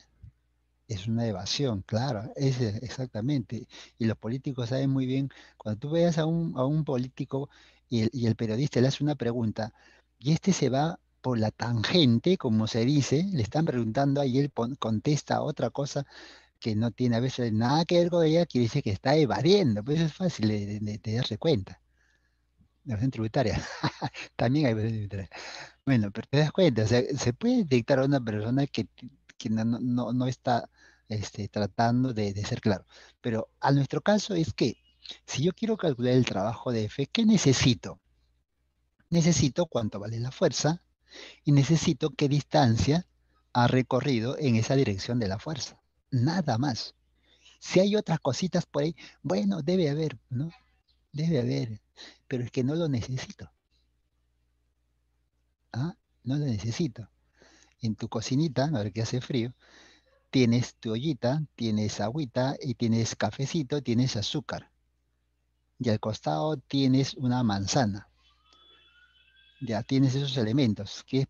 es una evasión, claro, exactamente. Y los políticos saben muy bien, cuando tú veas a un político y el periodista le hace una pregunta, y este se va por la tangente, como se dice, le están preguntando y él contesta otra cosa que no tiene a veces nada que ver con ella, quiere decir que está evadiendo, pues eso es fácil de darse cuenta. La evasión tributaria, también hay evasión tributaria. Bueno, pero te das cuenta, o sea, se puede detectar a una persona que no está tratando de ser claro. Pero a nuestro caso es que si yo quiero calcular el trabajo de F, ¿qué necesito? Necesito cuánto vale la fuerza y necesito qué distancia ha recorrido en esa dirección de la fuerza. Nada más. Si hay otras cositas por ahí, bueno, debe haber, ¿no? Debe haber, pero es que no lo necesito. ¿Ah? No lo necesito. En tu cocinita, a ver qué hace frío, tienes tu ollita, tienes agüita y tienes cafecito, tienes azúcar. Y al costado tienes una manzana. Ya tienes esos elementos. Quieres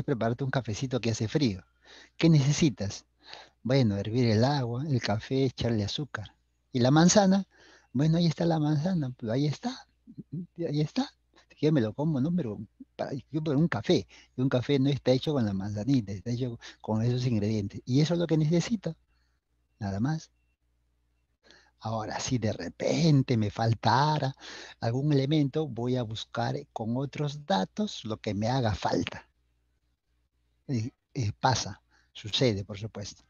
prepararte un cafecito que hace frío. ¿Qué necesitas? Bueno, hervir el agua, el café, echarle azúcar. ¿Y la manzana? Bueno, ahí está la manzana, pues ahí está, ahí está. Si quieres me lo como, ¿no? Pero yo por un café, y un café no está hecho con la manzanita, está hecho con esos ingredientes. Y eso es lo que necesito, nada más. Ahora, si de repente me faltara algún elemento, voy a buscar con otros datos lo que me haga falta. Pasa, sucede, por supuesto.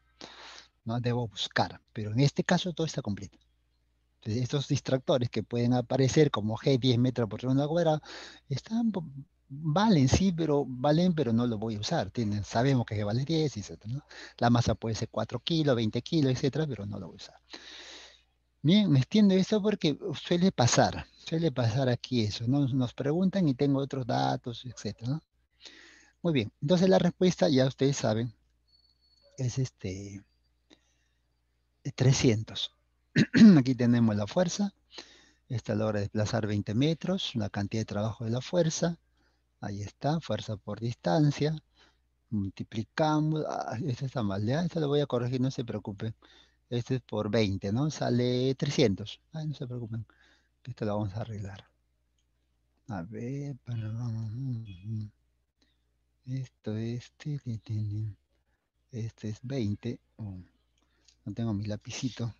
No debo buscar, pero en este caso todo está completo. Entonces, estos distractores que pueden aparecer como G 10 metros por segundo al cuadrado, valen, sí, pero no lo voy a usar. Sabemos que vale 10, etcétera, ¿no? La masa puede ser 4 kilos, 20 kilos, etcétera, pero no lo voy a usar. Bien, me extiendo esto porque suele pasar aquí eso, ¿no? Nos preguntan y tengo otros datos, etcétera, ¿no? Muy bien, entonces la respuesta, ya ustedes saben, es 300. Aquí tenemos la fuerza. Esta logra desplazar 20 metros, la cantidad de trabajo de la fuerza. Ahí está, fuerza por distancia. Multiplicamos. Este está mal, ya. Esto lo voy a corregir, no se preocupen. Este es por 20, ¿no? Sale 300. Ay, no se preocupen. Esto lo vamos a arreglar. A ver, esto es. Este es 20. Oh, no tengo mi lapicito.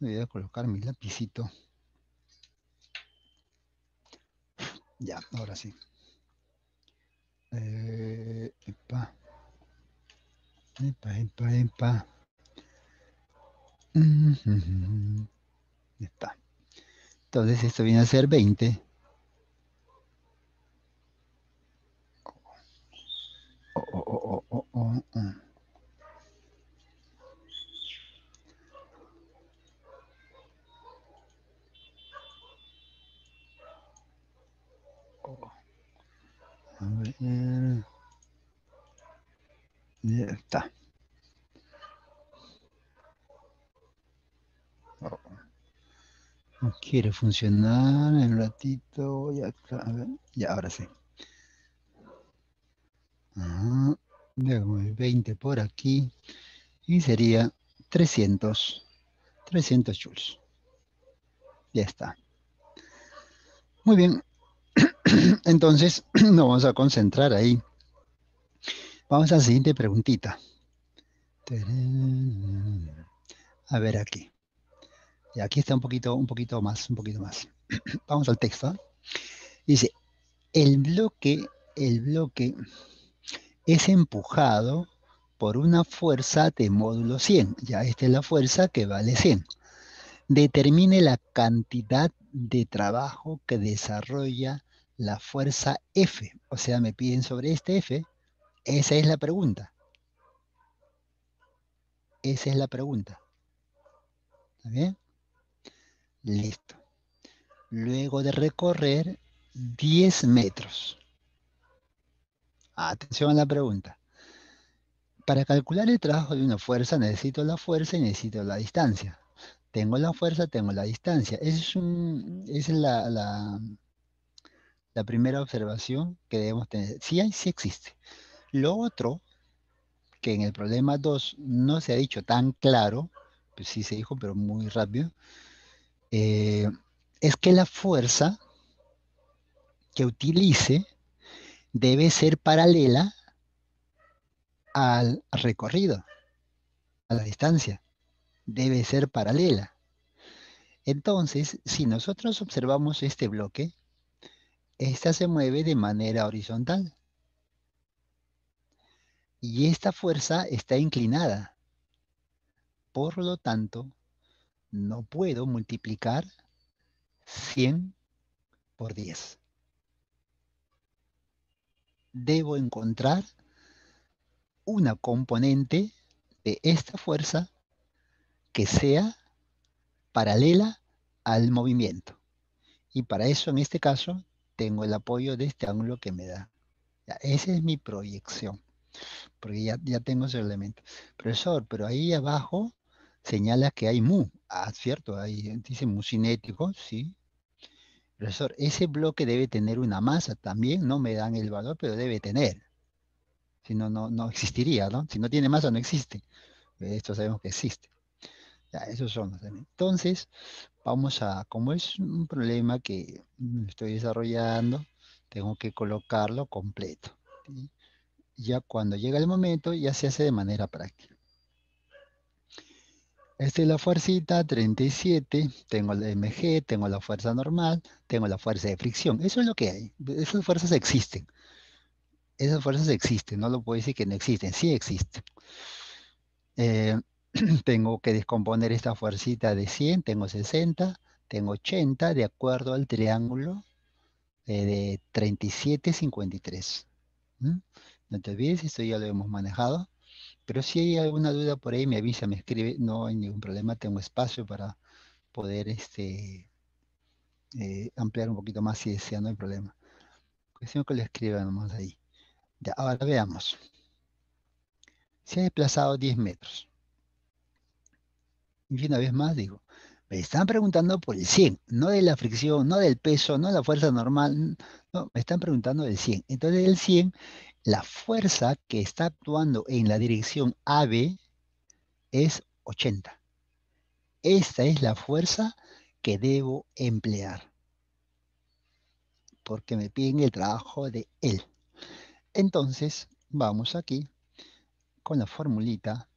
Voy a colocar mi lapicito. Ya, ahora sí. Epa, epa, epa, epa. Ujú. Ya está. Entonces esto viene a ser 20. Oh, oh, oh, oh, oh, oh. Oh. A ver. Ya está. Oh. No quiere funcionar en un ratito. Ya, a ver. Ya, ahora sí. Ajá. Luego el 20 por aquí. Y sería 300. 300 joules. Ya está. Muy bien. Entonces nos vamos a concentrar ahí. Vamos a la siguiente preguntita. A ver aquí. Y aquí está un poquito más, un poquito más. Vamos al texto. ¿Eh? Dice, el bloque es empujado por una fuerza de módulo 100. Ya esta es la fuerza que vale 100. Determine la cantidad de trabajo que desarrolla la fuerza F. O sea, me piden sobre este F. Esa es la pregunta. Esa es la pregunta. ¿Está bien? Listo. Luego de recorrer 10 metros. Atención a la pregunta. Para calcular el trabajo de una fuerza necesito la fuerza y necesito la distancia. Tengo la fuerza, tengo la distancia. Esa es la primera observación que debemos tener. Sí hay, sí existe. Lo otro, que en el problema 2 no se ha dicho tan claro, pues sí se dijo, pero muy rápido, eh, es que la fuerza que utilice debe ser paralela al recorrido, a la distancia. Debe ser paralela. Entonces, si nosotros observamos este bloque, esta se mueve de manera horizontal y esta fuerza está inclinada. Por lo tanto, no puedo multiplicar 100 por 10. Debo encontrar una componente de esta fuerza que sea paralela al movimiento. Y para eso, en este caso, tengo el apoyo de este ángulo que me da. Ya, esa es mi proyección, porque ya tengo ese elemento. Profesor, pero ahí abajo señala que hay mu. Ah, cierto, ahí dice mu cinético, sí. Profesor, ese bloque debe tener una masa también, no me dan el valor, pero debe tener. Si no, no existiría, ¿no? Si no tiene masa, no existe. Esto sabemos que existe. Ya, esos son los elementos. Entonces, vamos a, como es un problema que estoy desarrollando, tengo que colocarlo completo. ¿Sí? Ya cuando llega el momento, ya se hace de manera práctica. Esta es la fuercita 37, tengo la mg, tengo la fuerza normal, tengo la fuerza de fricción. Eso es lo que hay. Esas fuerzas existen. Esas fuerzas existen, no lo puedo decir que no existen, sí existen. Eh, tengo que descomponer esta fuercita de 100, tengo 60, tengo 80, de acuerdo al triángulo de 37, 53. ¿Mm? No te olvides, esto ya lo hemos manejado. Pero si hay alguna duda por ahí, me avisa, me escribe, no hay ningún problema, tengo espacio para poder ampliar un poquito más si desea, no hay problema. Cuestión que le escriba nomás ahí. Ya, ahora veamos. Se ha desplazado 10 metros. Y una vez más digo, me están preguntando por el 100, no de la fricción, no del peso, no de la fuerza normal, no, me están preguntando del 100. Entonces el 100, la fuerza que está actuando en la dirección AB es 80. Esta es la fuerza que debo emplear, porque me piden el trabajo de él. Entonces, vamos aquí con la formulita,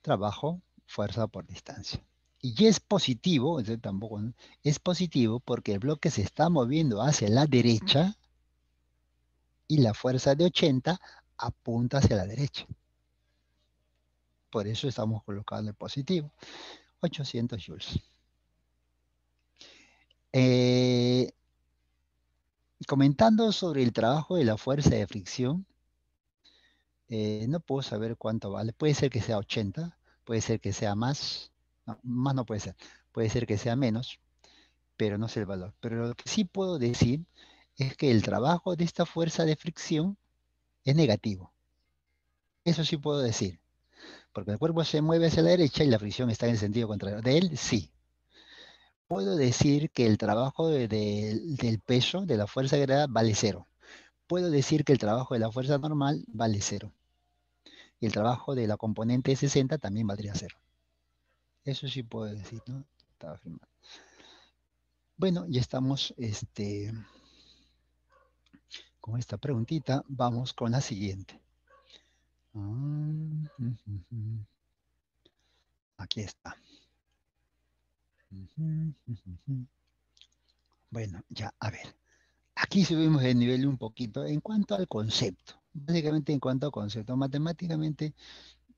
trabajo, fuerza por distancia. Y es positivo, tampoco, ¿no? Es positivo porque el bloque se está moviendo hacia la derecha y la fuerza de 80 apunta hacia la derecha. Por eso estamos colocando el positivo. 800 joules. Eh, Comentando sobre el trabajo de la fuerza de fricción, no puedo saber cuánto vale. Puede ser que sea 80, puede ser que sea más. No, más no puede ser. Puede ser que sea menos, pero no sé el valor. Pero lo que sí puedo decir es que el trabajo de esta fuerza de fricción es negativo. Eso sí puedo decir, porque el cuerpo se mueve hacia la derecha y la fricción está en el sentido contrario. De él, sí. Puedo decir que el trabajo del peso, de la fuerza agregada, vale cero. Puedo decir que el trabajo de la fuerza normal vale cero. Y el trabajo de la componente 60 también valdría cero. Eso sí puedo decir, ¿no? Estaba afirmando. Bueno, ya estamos con esta preguntita. Vamos con la siguiente. Aquí está. Bueno, ya, a ver. Aquí subimos el nivel un poquito en cuanto al concepto. Básicamente en cuanto al concepto. Matemáticamente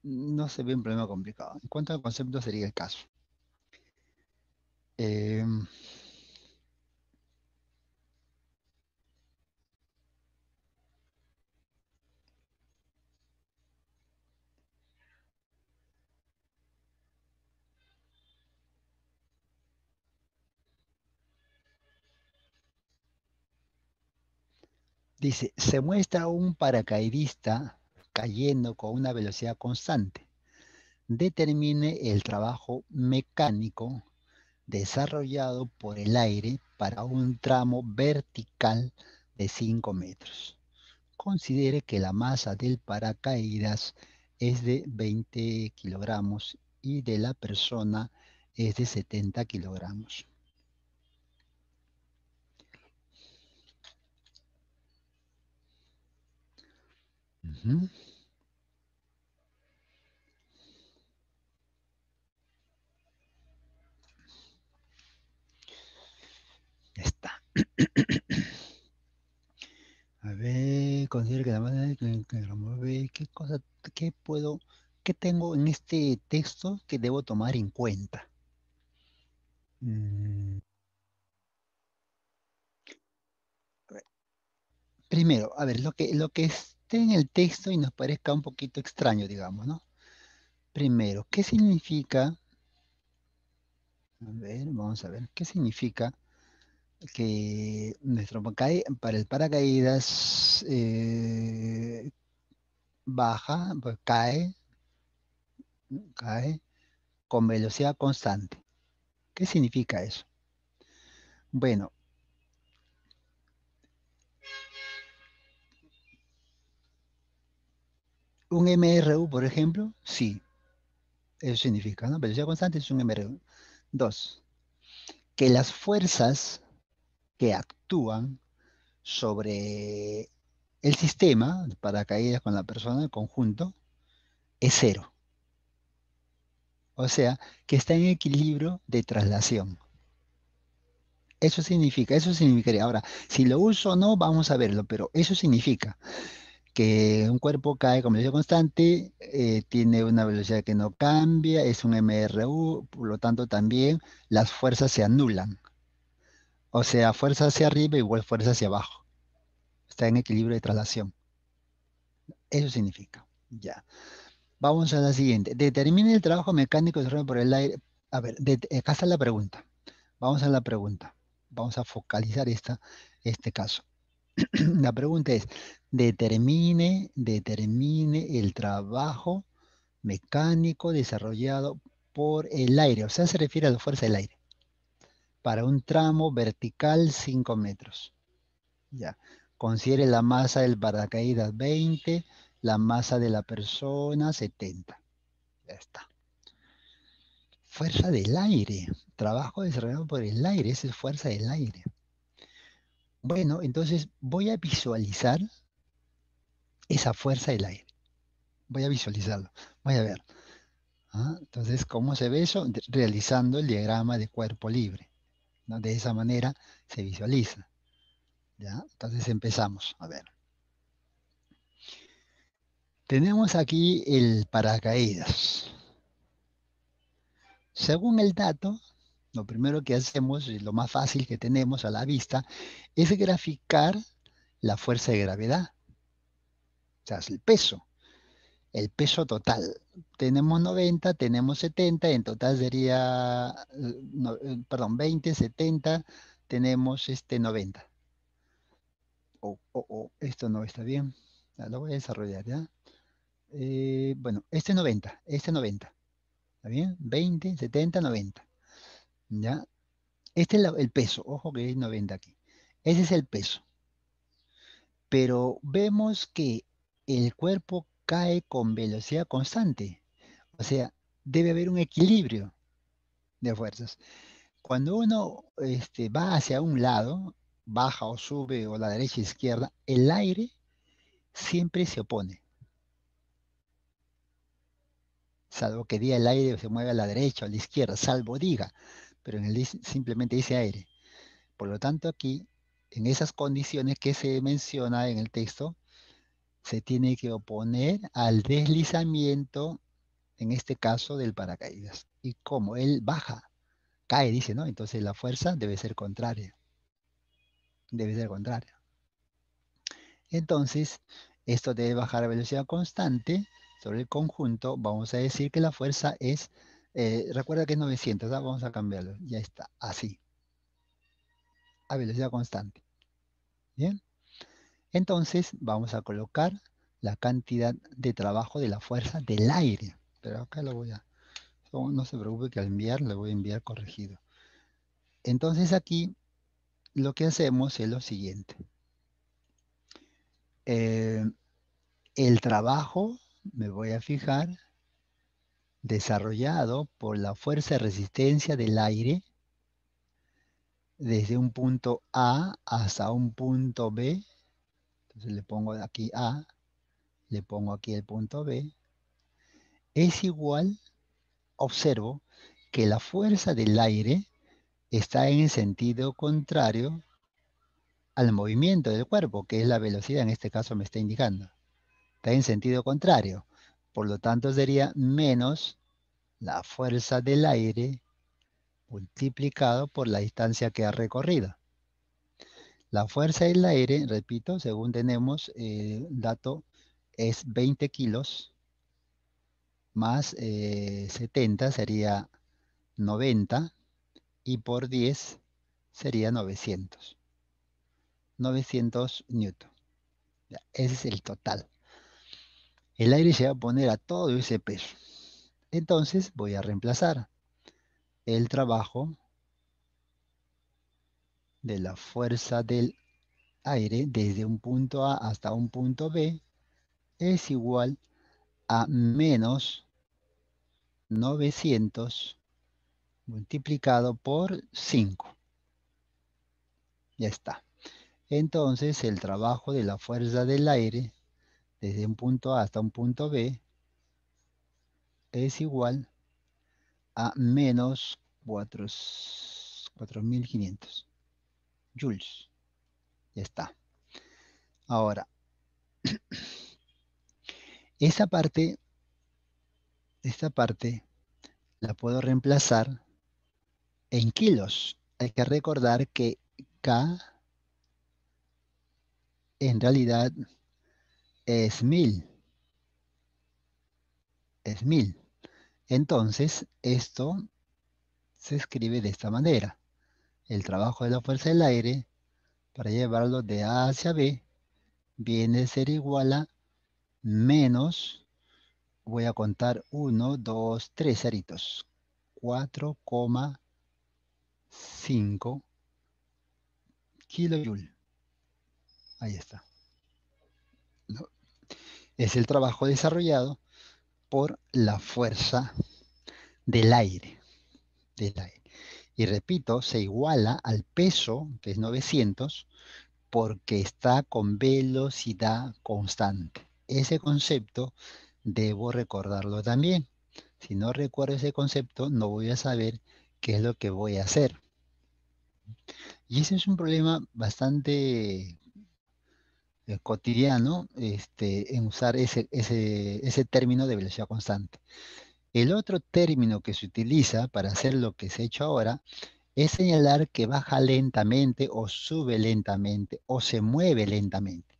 no se ve un problema complicado. En cuanto al concepto sería el caso. Em, Dice, se muestra un paracaidista cayendo con una velocidad constante. Determine el trabajo mecánico desarrollado por el aire para un tramo vertical de 5 metros. Considere que la masa del paracaídas es de 20 kilogramos y de la persona es de 70 kilogramos. Ujú. Ya está. A ver, considero que la manera que remueve, qué cosa, qué puedo, qué tengo en este texto que debo tomar en cuenta. Mm, Primero, a ver, lo que esté en el texto y nos parezca un poquito extraño, digamos, ¿no? Primero, ¿qué significa? A ver, vamos a ver, ¿qué significa que para el paracaídas baja, pues cae con velocidad constante? ¿Qué significa eso? Bueno, un MRU, por ejemplo, sí, eso significa, ¿no? Velocidad constante es un MRU. Dos, que las fuerzas que actúan sobre el sistema de paracaídas con la persona, el conjunto, es cero. O sea, que está en equilibrio de traslación. Eso significaría. Ahora, si lo uso o no, vamos a verlo, pero eso significa que un cuerpo cae con velocidad constante, tiene una velocidad que no cambia, es un MRU, por lo tanto también las fuerzas se anulan. O sea, fuerza hacia arriba igual fuerza hacia abajo. Está en equilibrio de traslación. Eso significa. Ya. Vamos a la siguiente. Determine el trabajo mecánico desarrollado por el aire. A ver, acá está la pregunta. Vamos a la pregunta. Vamos a focalizar este caso. La pregunta es, determine el trabajo mecánico desarrollado por el aire. O sea, se refiere a la fuerza del aire. Para un tramo vertical 5 metros. Ya. Considere la masa del paracaídas 20, la masa de la persona 70. Ya está. Fuerza del aire. Trabajo desarrollado por el aire. Esa es fuerza del aire. Bueno, entonces voy a visualizar esa fuerza del aire. Voy a visualizarlo. Voy a ver. ¿Ah? Entonces, ¿cómo se ve eso? Realizando el diagrama de cuerpo libre, ¿no? De esa manera se visualiza. ¿Ya? Entonces empezamos. A ver. Tenemos aquí el paracaídas. Según el dato, lo primero que hacemos y lo más fácil que tenemos a la vista es graficar la fuerza de gravedad, o sea, es el peso total. Tenemos 90, tenemos 70, en total sería, perdón, 20, 70, tenemos 90. Esto no está bien. Ya, lo voy a desarrollar, ¿ya? Bueno, este 90, este 90. ¿Está bien? 20, 70, 90. ¿Ya? Este es el peso. Ojo que hay 90 aquí. Ese es el peso. Pero vemos que el cuerpo cae con velocidad constante. O sea, debe haber un equilibrio de fuerzas. Cuando uno va hacia un lado, baja o sube o la derecha o izquierda, el aire siempre se opone. Salvo que diga el aire se mueve a la derecha o a la izquierda, salvo diga, pero simplemente dice aire. Por lo tanto, aquí, en esas condiciones que se menciona en el texto, se tiene que oponer al deslizamiento, en este caso, del paracaídas. Y como él baja, cae, dice, ¿no? Entonces la fuerza debe ser contraria. Debe ser contraria. Entonces, esto debe bajar a velocidad constante sobre el conjunto. Vamos a decir que la fuerza es, recuerda que es 900, ¿ah? Vamos a cambiarlo. Ya está, así, a velocidad constante. Bien. Entonces, vamos a colocar la cantidad de trabajo de la fuerza del aire. Pero acá lo voy a, no se preocupe que al enviar, lo voy a enviar corregido. Entonces aquí lo que hacemos es lo siguiente. Eh, el trabajo, me voy a fijar, desarrollado por la fuerza de resistencia del aire desde un punto A hasta un punto B. Entonces le pongo aquí A le pongo aquí el punto B, es igual, observo, que la fuerza del aire está en el sentido contrario al movimiento del cuerpo, que es la velocidad, en este caso me está indicando. Está en sentido contrario. Por lo tanto, sería menos la fuerza del aire multiplicado por la distancia que ha recorrido. La fuerza del aire, repito, según tenemos dato, es 20 kilos más 70 sería 90 y por 10 sería 900. 900 newton. Ya, ese es el total. El aire se va a poner a todo ese peso. Entonces voy a reemplazar el trabajo de la fuerza del aire desde un punto A hasta un punto B es igual a menos 900 multiplicado por 5. Ya está. Entonces el trabajo de la fuerza del aire desde un punto A hasta un punto B es igual a menos 4500 joules. Ya está. Ahora, esa parte, esta parte la puedo reemplazar en kilos. Hay que recordar que K en realidad es 1000. Es 1000. Entonces, esto se escribe de esta manera. El trabajo de la fuerza del aire para llevarlo de A hacia B viene a ser igual a menos, voy a contar 1, 2, 3 ceritos, 4,5 kilojoule. Ahí está. ¿No? Es el trabajo desarrollado por la fuerza del aire. Del aire. Y repito, se iguala al peso, que es 900, porque está con velocidad constante. Ese concepto debo recordarlo también. Si no recuerdo ese concepto, no voy a saber qué es lo que voy a hacer. Y ese es un problema bastante cotidiano en usar ese término de velocidad constante. El otro término que se utiliza para hacer lo que se ha hecho ahora es señalar que baja lentamente o sube lentamente o se mueve lentamente.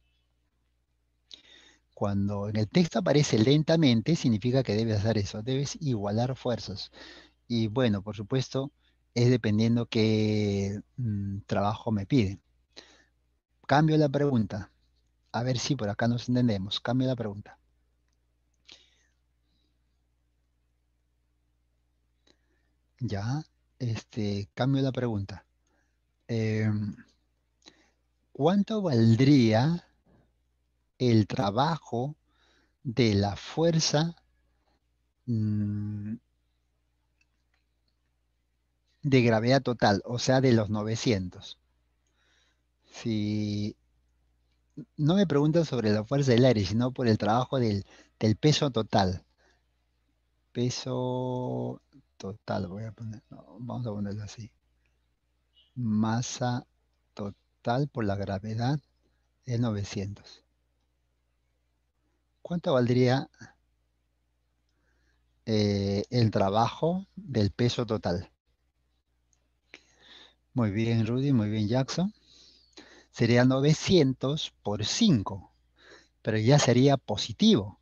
Cuando en el texto aparece lentamente, significa que debes hacer eso, debes igualar fuerzas. Y bueno, por supuesto, es dependiendo qué trabajo me piden. Cambio la pregunta. A ver si por acá nos entendemos. Cambio la pregunta. Ya, cambio la pregunta. Em, ¿Cuánto valdría el trabajo de la fuerza mm, de gravedad total, o sea, de los 900? Si no me preguntan sobre la fuerza del aire, sino por el trabajo del peso total. Peso total, voy a poner, no, vamos a ponerlo así. Masa total por la gravedad es 900. ¿Cuánto valdría el trabajo del peso total? Muy bien, Rudy, muy bien, Jackson. Sería 900 por 5, pero ya sería positivo.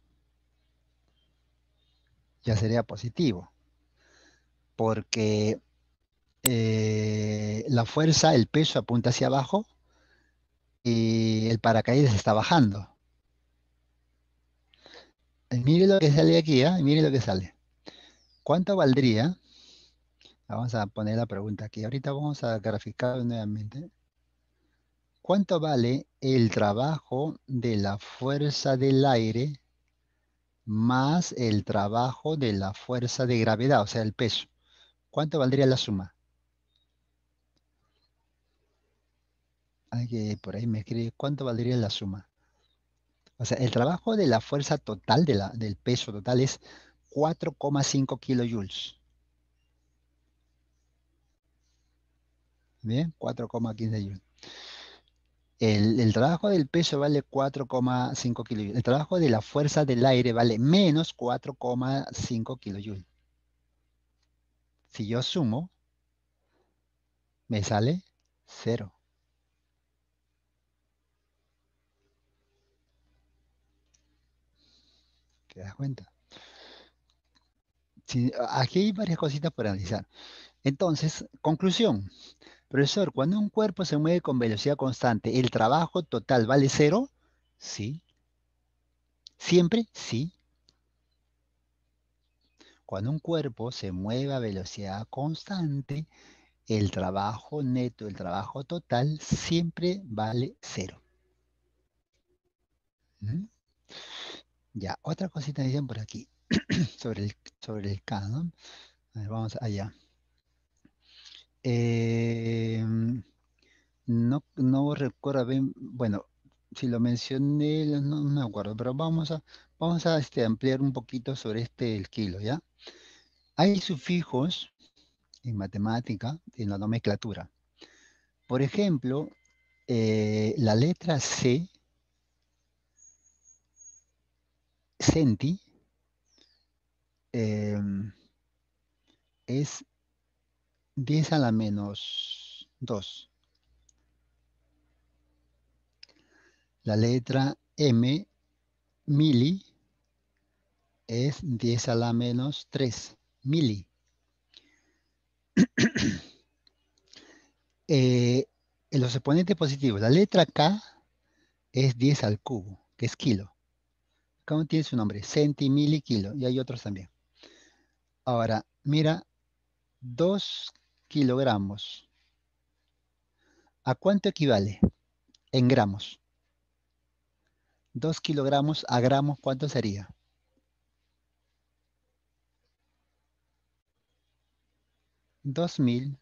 Ya sería positivo, porque la fuerza, el peso apunta hacia abajo y el paracaídas está bajando. Mire lo que sale aquí, ¿ah? Mire lo que sale. ¿Cuánto valdría? Vamos a poner la pregunta aquí. Ahorita vamos a graficar nuevamente. ¿Cuánto vale el trabajo de la fuerza del aire más el trabajo de la fuerza de gravedad, o sea, el peso? ¿Cuánto valdría la suma? Hay que por ahí me escribe, ¿cuánto valdría la suma? O sea, el trabajo de la fuerza total, del peso total es 4,5 kilojoules. ¿Bien? 4,15 joules. El trabajo del peso vale 4,5 kilojoules. El trabajo de la fuerza del aire vale menos 4,5 kilojoules. Si yo sumo, me sale cero. ¿Te das cuenta? Sí, aquí hay varias cositas por analizar. Entonces, conclusión. Profesor, cuando un cuerpo se mueve con velocidad constante, ¿el trabajo total vale cero? Sí. ¿Siempre? Sí. Cuando un cuerpo se mueve a velocidad constante, el trabajo neto, el trabajo total, siempre vale cero. ¿Mm? Ya, otra cosita dicen por aquí, sobre el K, ¿no? A ver, vamos allá. Eh, no recuerdo bien, bueno, si lo mencioné, no me acuerdo, pero vamos a ampliar un poquito sobre el kilo, ¿ya? Hay sufijos en matemática, en la nomenclatura. Por ejemplo, la letra C, centi, em, es 10 a la menos 2. La letra M, mili, es 10 a la menos 3. Mili. Eh, en los exponentes positivos, la letra K es 10 al cubo, que es kilo. ¿Cómo tiene su nombre? Centi, mili, kilo. Y hay otros también. Ahora, mira, 2 kilogramos. ¿A cuánto equivale? En gramos. 2 kilogramos a gramos, ¿cuánto sería? 2000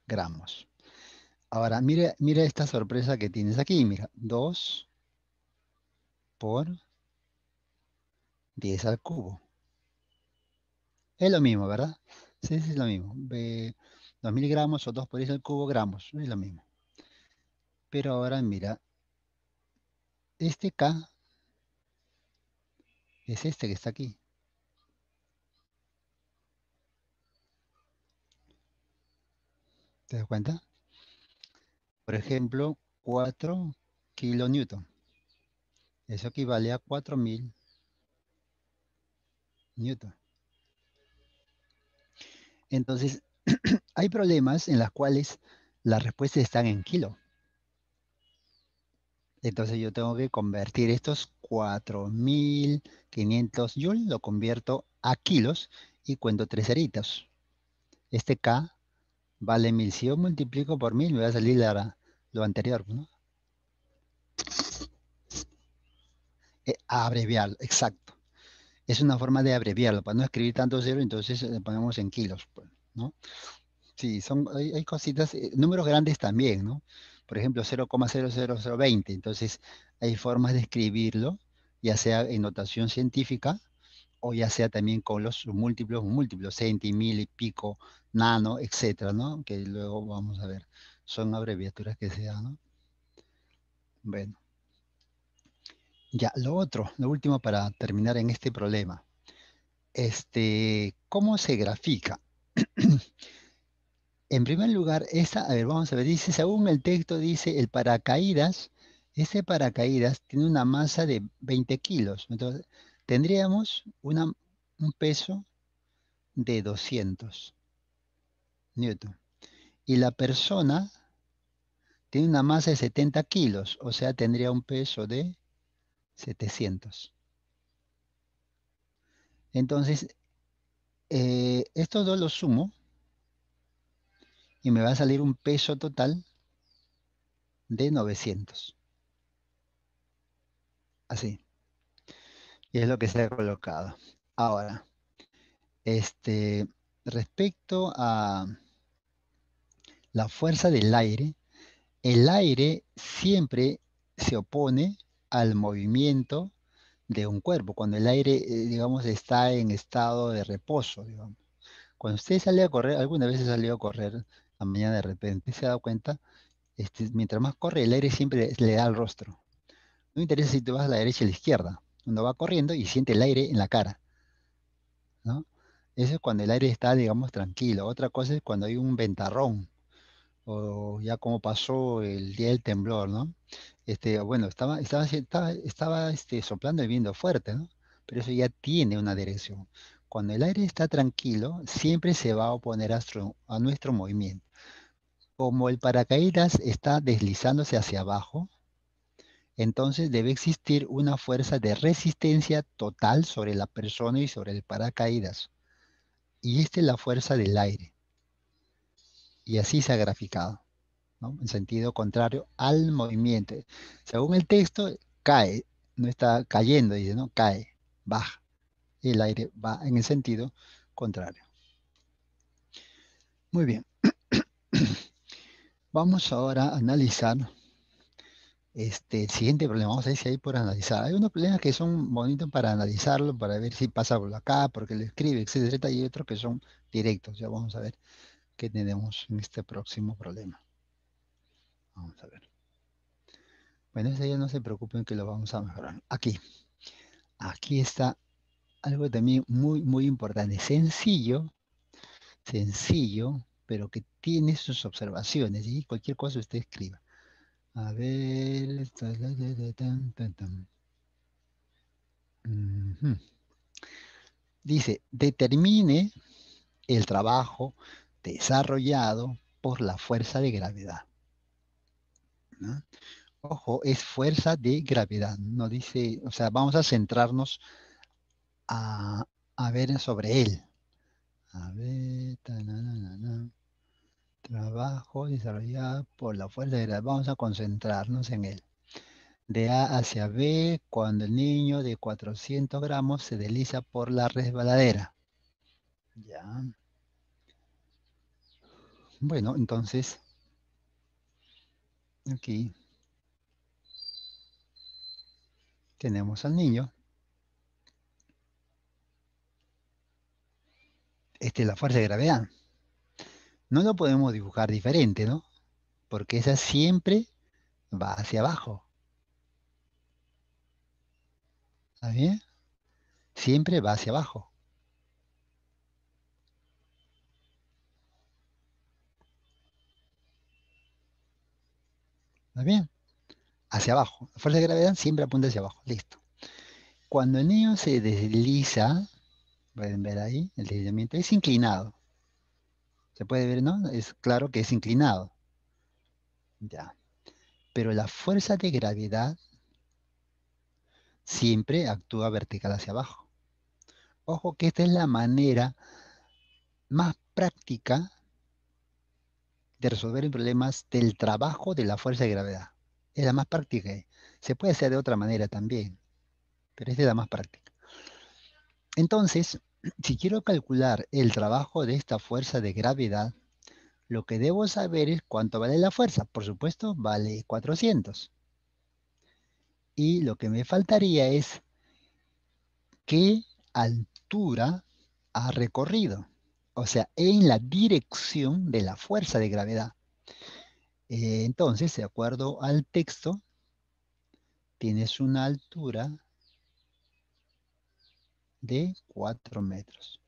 gramos. Ahora, mira esta sorpresa que tienes aquí. Mira, 2 por 10 al cubo. Es lo mismo, ¿verdad? Sí, sí, es lo mismo. 2000 gramos o 2 por 10 al cubo gramos. Es lo mismo. Pero ahora mira, este K es este que está aquí. ¿Te das cuenta? Por ejemplo, 4 kilonewton. Eso equivale a 4000 newton. Entonces, hay problemas en los cuales las respuestas están en kilo. Entonces yo tengo que convertir estos 4500 joules, lo convierto a kilos y cuento tres ceritas. Este K vale 1000. Si yo multiplico por 1000, me va a salir lo anterior, ¿no? Abreviarlo, exacto. Es una forma de abreviarlo, para no escribir tanto cero, entonces le ponemos en kilos, pues, ¿no? Sí, hay cositas, números grandes también, ¿no? Por ejemplo, 0,00020. Entonces, hay formas de escribirlo, ya sea en notación científica o ya sea también con los múltiplos, centi, mil y pico, nano, etcétera, ¿no? Que luego vamos a ver. Son abreviaturas que se dan, ¿no? Bueno, ya, lo último para terminar en este problema. ¿Cómo se grafica? En primer lugar, a ver, vamos a ver, dice, según el texto, dice el paracaídas, ese paracaídas tiene una masa de 20 kilos. Entonces, tendríamos un peso de 200 newton. Y la persona tiene una masa de 70 kilos, o sea, tendría un peso de 700. Entonces, estos dos los sumo y me va a salir un peso total de 900. Así. Y es lo que se ha colocado. Ahora, este, respecto a la fuerza del aire, el aire siempre se opone al movimiento de un cuerpo, cuando el aire, digamos, está en estado de reposo, digamos. Cuando usted sale a correr, alguna vez he salido a correr a la mañana de repente, se ha dado cuenta, mientras más corre, el aire siempre le da al rostro. No me interesa si tú vas a la derecha o a la izquierda. Uno va corriendo y siente el aire en la cara, ¿no? Eso es cuando el aire está, digamos, tranquilo. Otra cosa es cuando hay un ventarrón, o ya como pasó el día del temblor, ¿no? Bueno, soplando el viento fuerte, ¿no? Pero eso ya tiene una dirección. Cuando el aire está tranquilo, siempre se va a oponer a nuestro movimiento. Como el paracaídas está deslizándose hacia abajo, entonces debe existir una fuerza de resistencia total sobre la persona y sobre el paracaídas. Y esta es la fuerza del aire. Y así se ha graficado, ¿no? En sentido contrario al movimiento. Según el texto, cae, no está cayendo, dice, ¿no? Cae, baja. El aire va en el sentido contrario. Muy bien. Vamos ahora a analizar el siguiente problema. Vamos a ver si hay por analizar. Hay unos problemas que son bonitos para analizarlo, para ver si pasa por acá, porque lo escribe, etcétera, y otros que son directos. Ya vamos a ver qué tenemos en este próximo problema. Vamos a ver. Bueno, ese ya no se preocupen que lo vamos a mejorar. Aquí está algo también muy, muy importante. Sencillo, sencillo, pero que tiene sus observaciones. Y cualquier cosa usted escriba. A ver. Ujú. Dice, determine el trabajo desarrollado por la fuerza de gravedad, ¿no? Ojo, es fuerza de gravedad. No dice, o sea, vamos a centrarnos a, a ver sobre él. A ver, trabajo desarrollado por la fuerza de gravedad. Vamos a concentrarnos en él. De A hacia B, cuando el niño de 400 gramos se desliza por la resbaladera. Ya. Bueno, entonces, aquí tenemos al niño. Esta es la fuerza de gravedad. No lo podemos dibujar diferente, ¿no? Porque esa siempre va hacia abajo. ¿Está bien? Siempre va hacia abajo. ¿Está bien? Hacia abajo. La fuerza de gravedad siempre apunta hacia abajo. Listo. Cuando el niño se desliza, pueden ver ahí, el deslizamiento es inclinado. Se puede ver, ¿no? Es claro que es inclinado. Ya. Pero la fuerza de gravedad siempre actúa vertical hacia abajo. Ojo que esta es la manera más práctica de resolver problemas del trabajo de la fuerza de gravedad. Es la más práctica. Se puede hacer de otra manera también, pero esta es la más práctica. Entonces, si quiero calcular el trabajo de esta fuerza de gravedad, lo que debo saber es cuánto vale la fuerza. Por supuesto, vale 400. Y lo que me faltaría es qué altura ha recorrido. O sea, en la dirección de la fuerza de gravedad. Entonces, de acuerdo al texto, tienes una altura de 4 metros.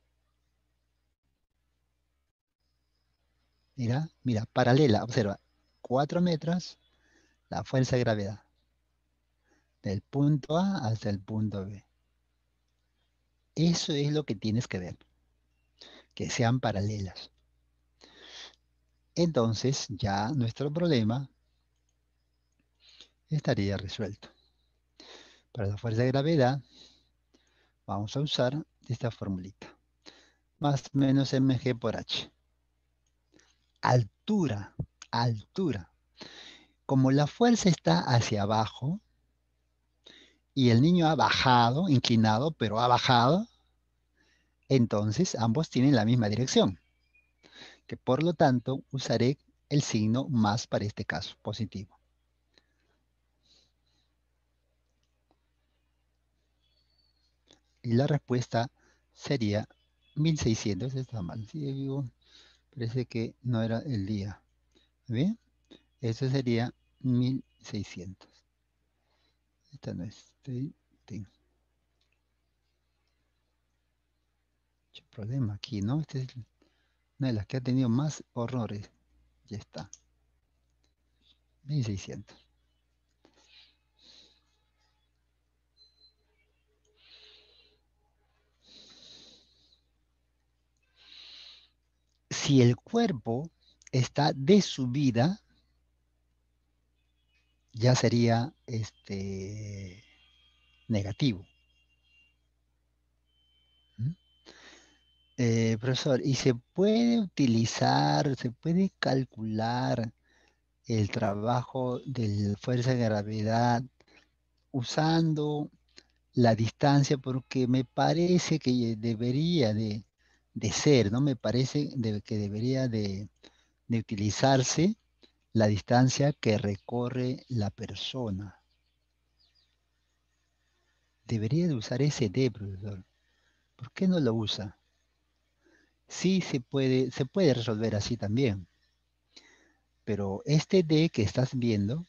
Mira, mira, paralela, observa. 4 metros, la fuerza de gravedad. Del punto A hasta el punto B. Eso es lo que tienes que ver, que sean paralelas. Entonces, ya nuestro problema estaría resuelto. Para la fuerza de gravedad, vamos a usar esta formulita. Más o menos mg por h. Altura, altura. Como la fuerza está hacia abajo y el niño ha bajado, inclinado, pero ha bajado, entonces ambos tienen la misma dirección, que por lo tanto usaré el signo más para este caso, positivo. Y la respuesta sería 1600. Está mal. Sí, digo, parece que no era el día. ¿Bien? Eso sería 1600. Esta no es. Tengo mucho problema aquí, ¿no? Esta es una de las que ha tenido más horrores. Ya está. 1600. Si el cuerpo está de subida, ya sería negativo. ¿Mm? Profesor, ¿y se puede utilizar, se puede calcular el trabajo de la fuerza de gravedad usando la distancia? Porque me parece que debería de ser, ¿no? Me parece que debería de utilizarse la distancia que recorre la persona. Debería de usar ese D, profesor. ¿Por qué no lo usa? Sí, se puede resolver así también, pero este D que estás viendo,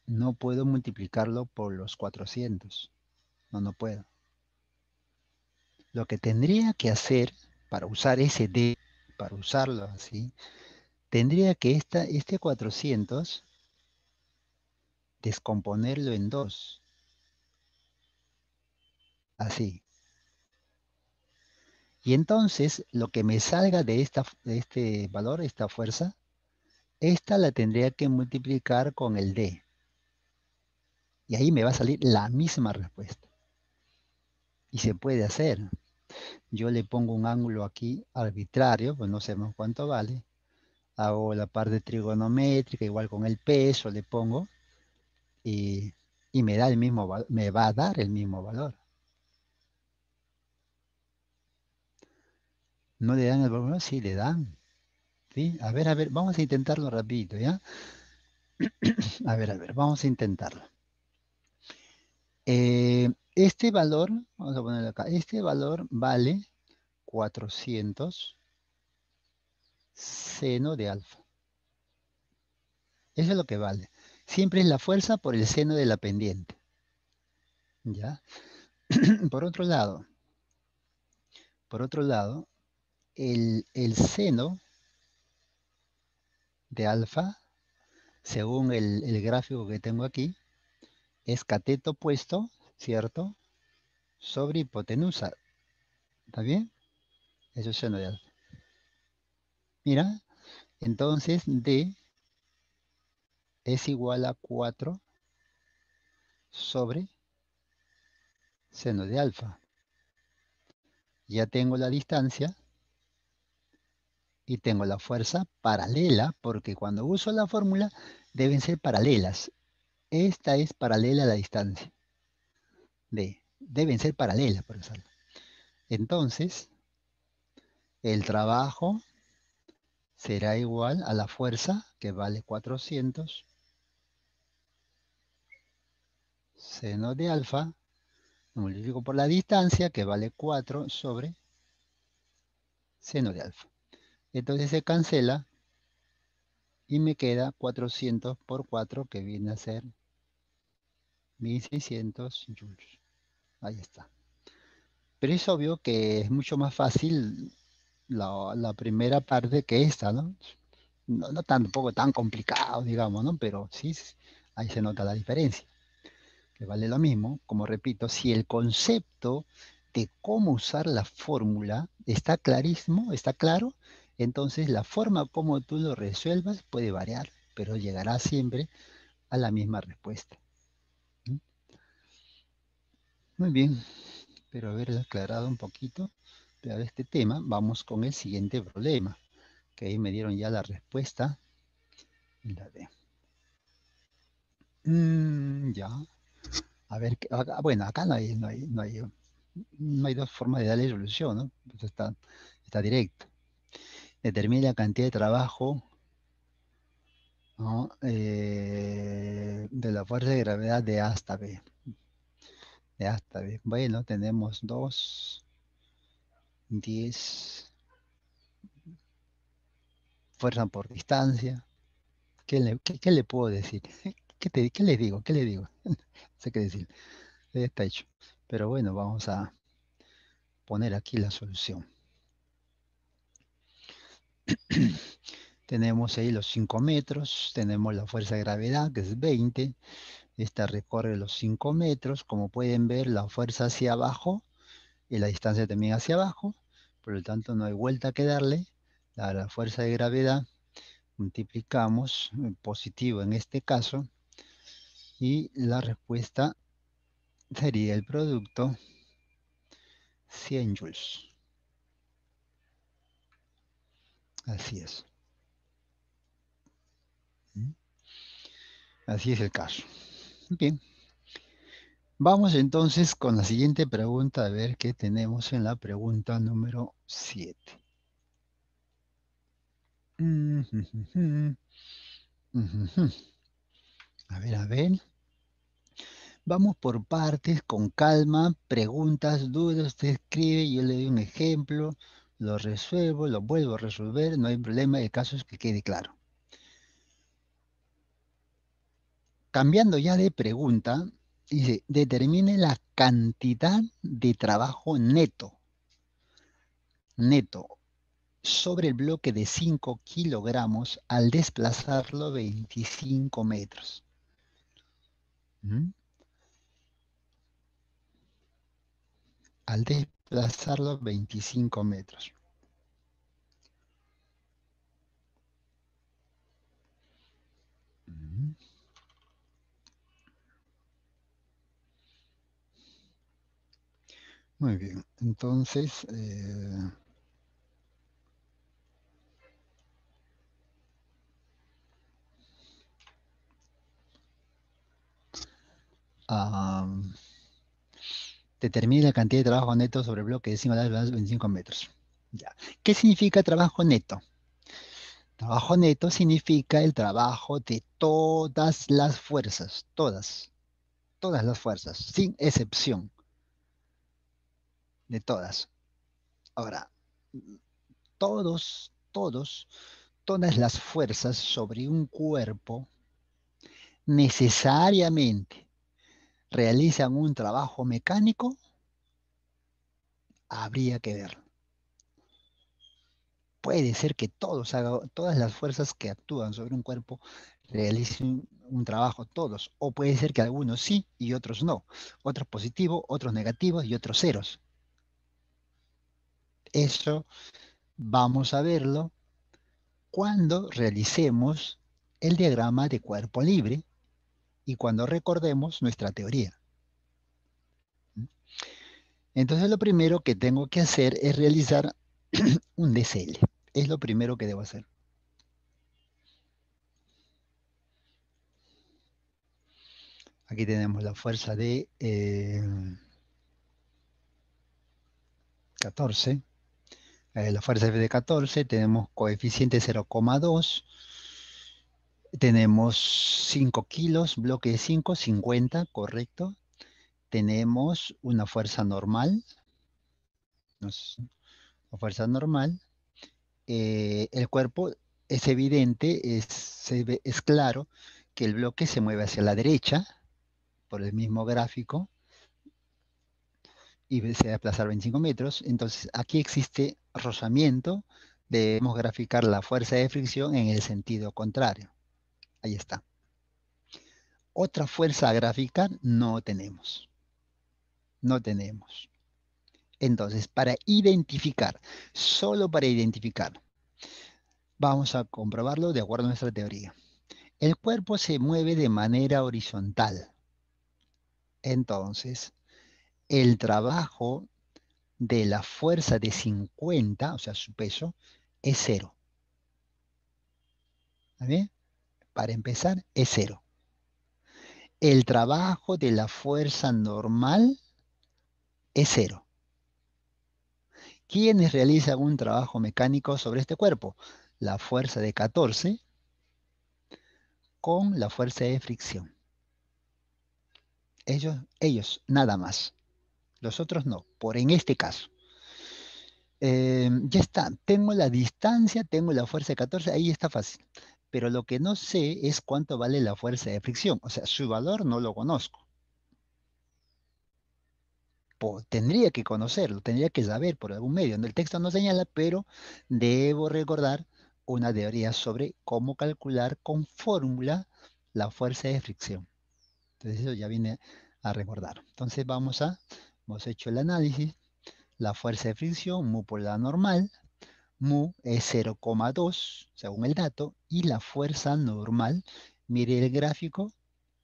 no puedo multiplicarlo por los 400. No, no puedo. Lo que tendría que hacer para usar ese D, para usarlo así, tendría que este 400 descomponerlo en dos, así. Y entonces lo que me salga de este valor, esta fuerza, esta la tendría que multiplicar con el D. Y ahí me va a salir la misma respuesta. Y se puede hacer. Yo le pongo un ángulo aquí arbitrario, pues no sabemos cuánto vale. Hago la parte trigonométrica, igual con el peso le pongo, y, y me da el mismo, me va a dar el mismo valor. ¿No le dan el valor? Sí, le dan. ¿Sí? A ver, vamos a intentarlo rapidito, ¿ya? A ver, vamos a intentarlo. Este valor, vamos a ponerlo acá, este valor vale 400 seno de alfa. Eso es lo que vale. Siempre es la fuerza por el seno de la pendiente. ¿Ya? Por otro lado, por otro lado, el seno de alfa, según el gráfico que tengo aquí, es cateto opuesto, ¿cierto? Sobre hipotenusa. ¿Está bien? Eso es seno de alfa. Mira, entonces D es igual a 4 sobre seno de alfa. Ya tengo la distancia y tengo la fuerza paralela, porque cuando uso la fórmula deben ser paralelas. Esta es paralela a la distancia. Deben ser paralelas, por eso. Entonces, el trabajo será igual a la fuerza, que vale 400 seno de alfa, multiplico por la distancia, que vale 4 sobre seno de alfa. Entonces se cancela y me queda 400 por 4, que viene a ser 1600 joules. Ahí está. Pero es obvio que es mucho más fácil la primera parte que esta, ¿no? No, no tampoco tan complicado, digamos, ¿no? Pero sí, ahí se nota la diferencia, que vale lo mismo. Como repito, si el concepto de cómo usar la fórmula está clarísimo, está claro, entonces la forma como tú lo resuelvas puede variar, pero llegará siempre a la misma respuesta. ¿Mm? Muy bien, espero haber aclarado un poquito de este tema. Vamos con el siguiente problema, que ahí me dieron ya la respuesta. La de, ya, a ver, bueno, acá no hay dos formas de darle solución, ¿no? Pues está directo. Determina la cantidad de trabajo, ¿no? De la fuerza de gravedad de A hasta B. Ya está bien. Bueno, tenemos 2, 10, fuerza por distancia. ¿Qué le puedo decir? ¿Qué le digo? ¿Qué le digo? No sé qué decir. Ya está hecho. Pero bueno, vamos a poner aquí la solución. Tenemos ahí los 5 metros, tenemos la fuerza de gravedad, que es 20. Esta recorre los 5 metros. Como pueden ver, la fuerza hacia abajo y la distancia también hacia abajo. Por lo tanto, no hay vuelta que darle. La fuerza de gravedad multiplicamos positivo en este caso y la respuesta sería el producto 100 joules. Así es. ¿Mm? Así es el caso. Bien. Vamos entonces con la siguiente pregunta a ver qué tenemos en la pregunta número 7. A ver, a ver. Vamos por partes, con calma, preguntas, dudas, usted escribe, yo le doy un ejemplo, lo resuelvo, lo vuelvo a resolver, no hay problema, el caso es que quede claro. Cambiando ya de pregunta, dice, determine la cantidad de trabajo neto, sobre el bloque de 5 kilogramos al desplazarlo 25 metros. ¿Mm? Al desplazarlo 25 metros. ¿Mm? Muy bien, entonces, determine la cantidad de trabajo neto sobre el bloque de 5 a 25 metros. Ya. ¿Qué significa trabajo neto? Trabajo neto significa el trabajo de todas las fuerzas, todas las fuerzas, sin excepción, de todas. Ahora, todas las fuerzas sobre un cuerpo necesariamente realizan un trabajo mecánico, habría que ver. Puede ser que todas las fuerzas que actúan sobre un cuerpo realicen un trabajo, todos, o puede ser que algunos sí y otros no, otros positivos, otros negativos y otros ceros. Eso vamos a verlo cuando realicemos el diagrama de cuerpo libre y cuando recordemos nuestra teoría. Entonces lo primero que tengo que hacer es realizar un DCL. Es lo primero que debo hacer. Aquí tenemos la fuerza de 14. La fuerza F de 14, tenemos coeficiente 0,2, tenemos 5 kilos, bloque de 5, 50, correcto. Tenemos una fuerza normal, una fuerza normal. El cuerpo es evidente, es claro que el bloque se mueve hacia la derecha por el mismo gráfico y se va a desplazar 25 metros. Entonces aquí existe rozamiento. Debemos graficar la fuerza de fricción en el sentido contrario. Ahí está. Otra fuerza a graficar no tenemos. No tenemos. Entonces, para identificar, solo para identificar, vamos a comprobarlo de acuerdo a nuestra teoría. El cuerpo se mueve de manera horizontal. Entonces, el trabajo de la fuerza de 50, o sea, su peso, es cero. ¿Está bien? Para empezar, es cero. El trabajo de la fuerza normal es cero. ¿Quiénes realizan un trabajo mecánico sobre este cuerpo? La fuerza de 14 con la fuerza de fricción. Ellos, nada más. Los otros no, por en este caso. Ya está, tengo la distancia, tengo la fuerza de 14, ahí está fácil. Pero lo que no sé es cuánto vale la fuerza de fricción. O sea, su valor no lo conozco. Tendría que conocerlo, tendría que saber por algún medio. El texto no señala, pero debo recordar una teoría sobre cómo calcular con fórmula la fuerza de fricción. Entonces eso ya viene a recordar. Entonces hemos hecho el análisis, la fuerza de fricción, mu por la normal, mu es 0,2 según el dato, y la fuerza normal, mire el gráfico,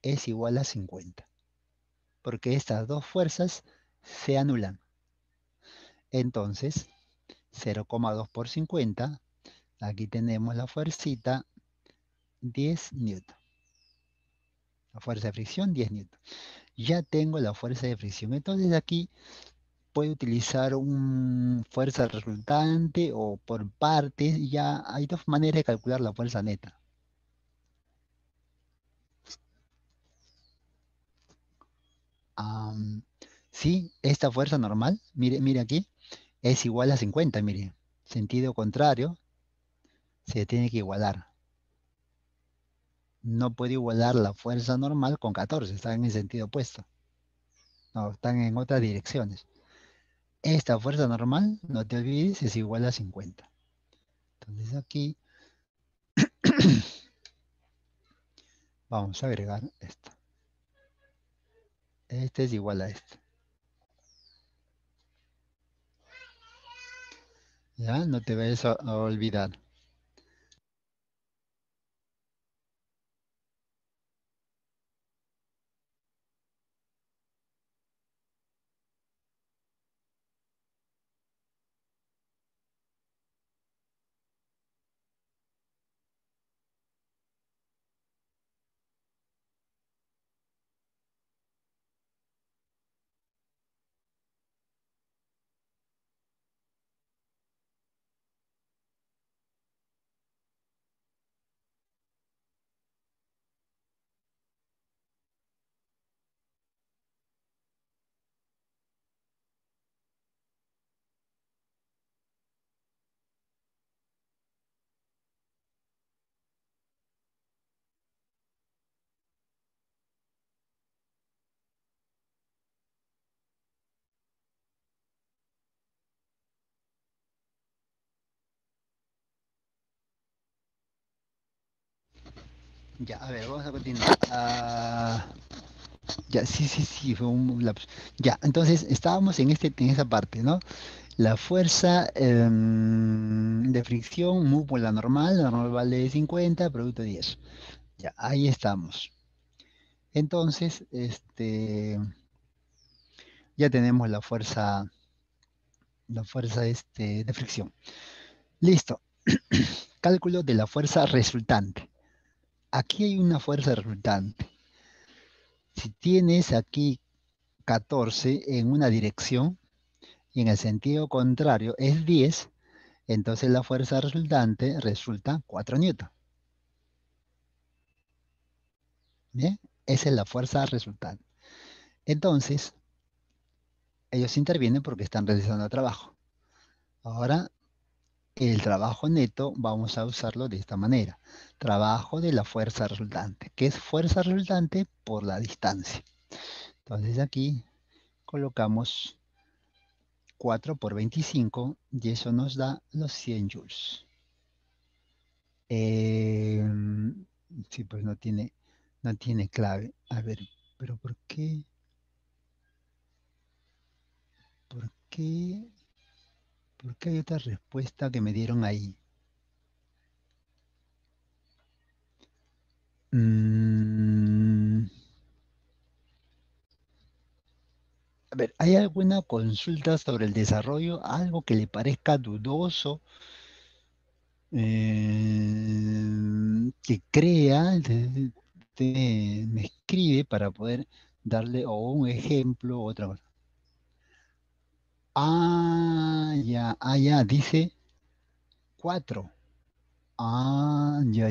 es igual a 50, porque estas dos fuerzas se anulan. Entonces, 0,2 por 50, aquí tenemos la fuercita, 10 newton. La fuerza de fricción, 10 newton. Ya tengo la fuerza de fricción. Entonces aquí puedo utilizar una fuerza resultante o por partes. Ya hay dos maneras de calcular la fuerza neta. Am, sí, esta fuerza normal, mire aquí, es igual a 50, mire. Sentido contrario, se tiene que igualar. No puede igualar la fuerza normal con 14, están en el sentido opuesto. No, están en otras direcciones. Esta fuerza normal, no te olvides, es igual a 50. Entonces aquí vamos a agregar esto. Este es igual a este. ¿Ya? No te vayas a olvidar. Ya, a ver, vamos a continuar. Ya, sí, fue un lapsus. Ya, entonces estábamos en esa parte, ¿no? La fuerza de fricción, mu por la normal vale 50, producto 10. Ya, ahí estamos. Entonces, ya tenemos la fuerza de fricción. Listo. Cálculo de la fuerza resultante. Aquí hay una fuerza resultante. Si tienes aquí 14 en una dirección y en el sentido contrario es 10, entonces la fuerza resultante resulta 4 newton. ¿Bien? Esa es la fuerza resultante. Entonces, ellos intervienen porque están realizando trabajo. Ahora, el trabajo neto vamos a usarlo de esta manera. Trabajo de la fuerza resultante, que es fuerza resultante por la distancia. Entonces aquí colocamos 4 por 25 y eso nos da los 100 joules. Sí, pues no tiene clave. A ver, pero ¿por qué? ¿Por qué? ¿Por qué hay otra respuesta que me dieron ahí? Mm, a ver, ¿hay alguna consulta sobre el desarrollo? ¿Algo que le parezca dudoso? Que crea, me escribe para poder darle o un ejemplo o otra cosa. Ya, dice 4. Ya.